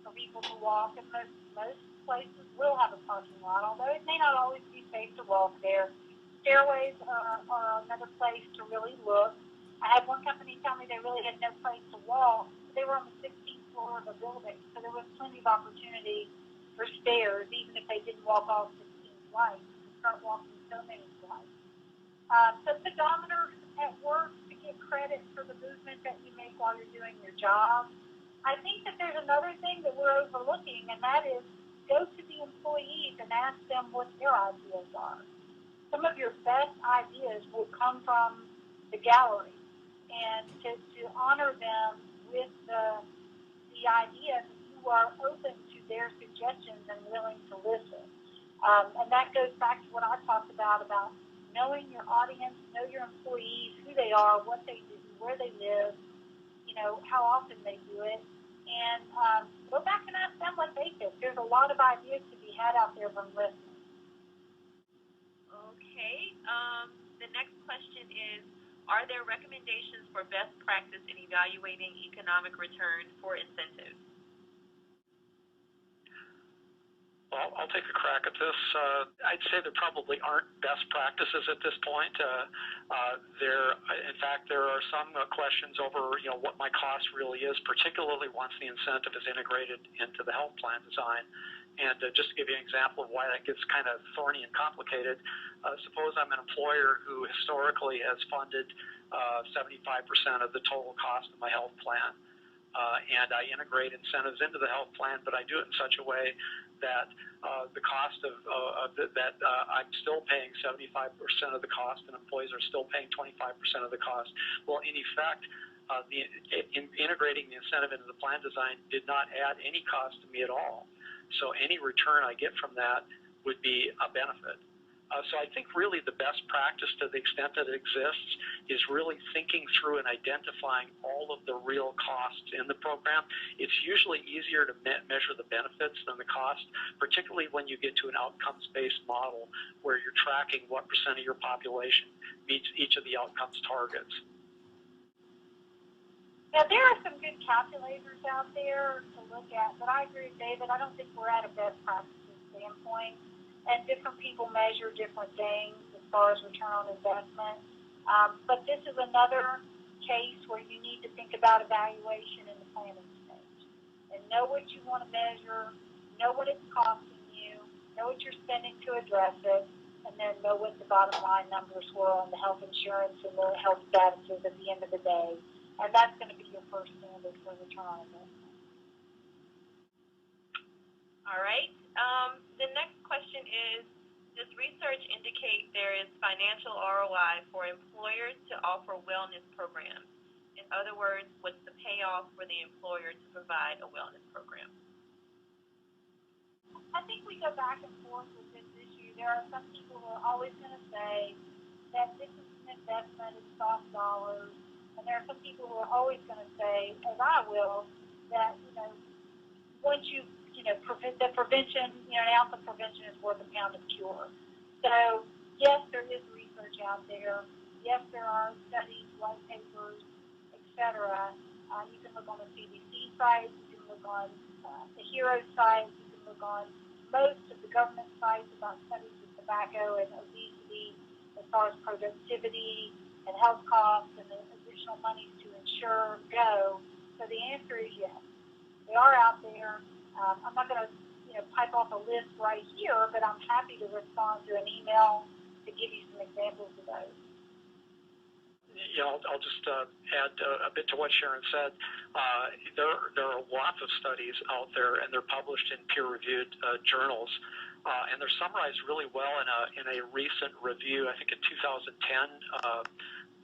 for people to walk, and most places will have a parking lot, although it may not always be safe to walk there. Stairways are another place to really look. I had one company tell me they really had no place to walk. They were on the 16th floor of a building, so there was plenty of opportunity for stairs, even if they didn't walk all 16 flights. You start walking so many flights. So pedometers at work to get credit for the movement that you make while you're doing your job. I think that there's another thing that we're overlooking, and that is go to the employees and ask them what their ideas are. Some of your best ideas will come from the gallery, and to honor them with the idea that you are open to their suggestions and willing to listen. And that goes back to what I talked about knowing your audience, know your employees, who they are, what they do, where they live, how often they do it, and go back and ask them what they think. There's a lot of ideas to be had out there from listening. Okay. The next question is, are there recommendations for best practice in evaluating economic return for incentives? Well, I'll take a crack at this. I'd say there probably aren't best practices at this point. In fact, there are some questions over, what my cost really is, particularly once the incentive is integrated into the health plan design. And just to give you an example of why that gets kind of thorny and complicated, suppose I'm an employer who historically has funded 75% of the total cost of my health plan. And I integrate incentives into the health plan, but I do it in such a way that the cost I'm still paying 75% of the cost, and employees are still paying 25% of the cost. Well, in effect, integrating the incentive into the plan design did not add any cost to me at all. So any return I get from that would be a benefit. So I think really the best practice, to the extent that it exists, is really thinking through and identifying all of the real costs in the program. It's usually easier to measure the benefits than the cost, particularly when you get to an outcomes-based model where you're tracking what percent of your population meets each of the outcomes targets. Now, there are some good calculators out there to look at, but I agree with David. I don't think we're at a best practices standpoint. And different people measure different things as far as return on investment. But this is another case where you need to think about evaluation in the planning stage. And know what you want to measure, know what it's costing you, know what you're spending to address it, and then know what the bottom line numbers were on the health insurance and the health statuses at the end of the day. And that's going to be your first standard for return on investment. All right. The next question is, does research indicate there is financial ROI for employers to offer wellness programs? In other words, what's the payoff for the employer to provide a wellness program? I think we go back and forth with this issue. There are some people who are always going to say that this is an investment in soft dollars, and there are some people who are always going to say, as I will, that once you the prevention, an ounce of prevention is worth a pound of cure. So, yes, there is research out there. Yes, there are studies, white papers, etc. You can look on the CDC site. You can look on the HERO site. You can look on most of the government sites about studies of tobacco and obesity as far as productivity and health costs and the additional monies to insure go. So the answer is yes. They are out there. I'm not going to, pipe off a list right here, but I'm happy to respond to an email to give you some examples of those. I'll just add a bit to what Sharon said. There are lots of studies out there, and they're published in peer-reviewed journals, and they're summarized really well in a recent review, I think in 2010,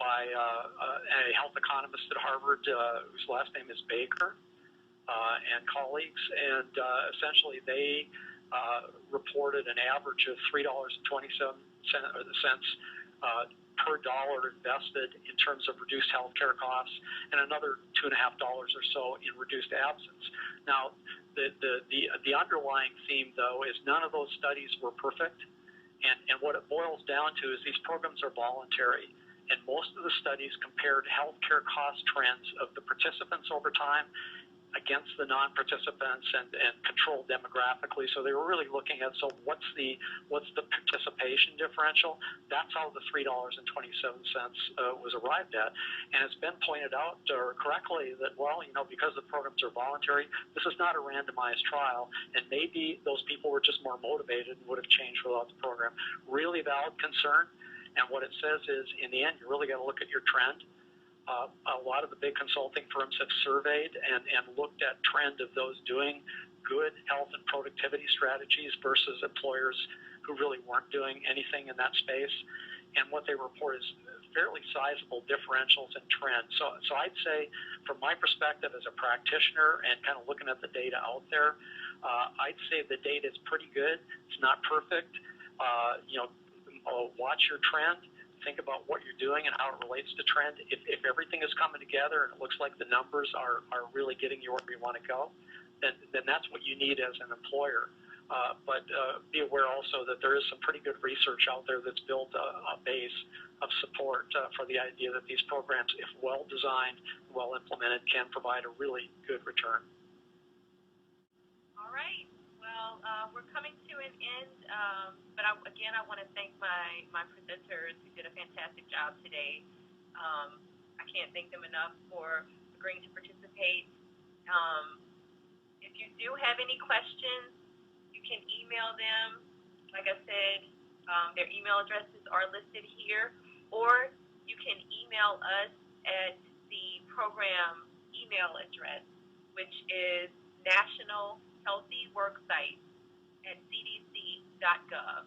by a health economist at Harvard whose last name is Baker. And colleagues, and essentially they reported an average of $3.27 per dollar invested in terms of reduced healthcare costs, and another $2.50 or so in reduced absence. Now, the underlying theme, though, is none of those studies were perfect, and what it boils down to is these programs are voluntary. And most of the studies compared healthcare cost trends of the participants over time against the non-participants and controlled demographically. So they were really looking at, what's the participation differential? That's how the $3.27 was arrived at. And it's been pointed out correctly that, because the programs are voluntary, this is not a randomized trial, and maybe those people were just more motivated and would have changed without the program. Really valid concern. And what it says is, in the end, you really got to look at your trend. A lot of the big consulting firms have surveyed and looked at trend of those doing good health and productivity strategies versus employers who really weren't doing anything in that space. And what they report is fairly sizable differentials in trend. So I'd say, from my perspective as a practitioner and kind of looking at the data out there, I'd say the data is pretty good. It's not perfect. Watch your trend. Think about what you're doing and how it relates to trend. If everything is coming together and it looks like the numbers are really getting you where you want to go, then that's what you need as an employer. but be aware also that there is some pretty good research out there that's built a base of support for the idea that these programs, if well designed, well implemented, can provide a really good return. All right. Well, we're coming to an end, but again, I want to thank my presenters who did a fantastic job today. I can't thank them enough for agreeing to participate. If you do have any questions, you can email them. Like I said, their email addresses are listed here, or you can email us at the program email address, which is nationalhealthyworksite@cdc.gov.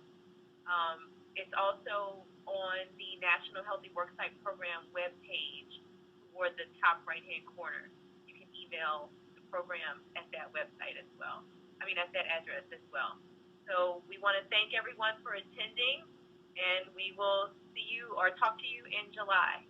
It's also on the National Healthy Worksite Program webpage toward the top right-hand corner. You can email the program at that website as well. At that address as well. So we want to thank everyone for attending, and we will see you or talk to you in July.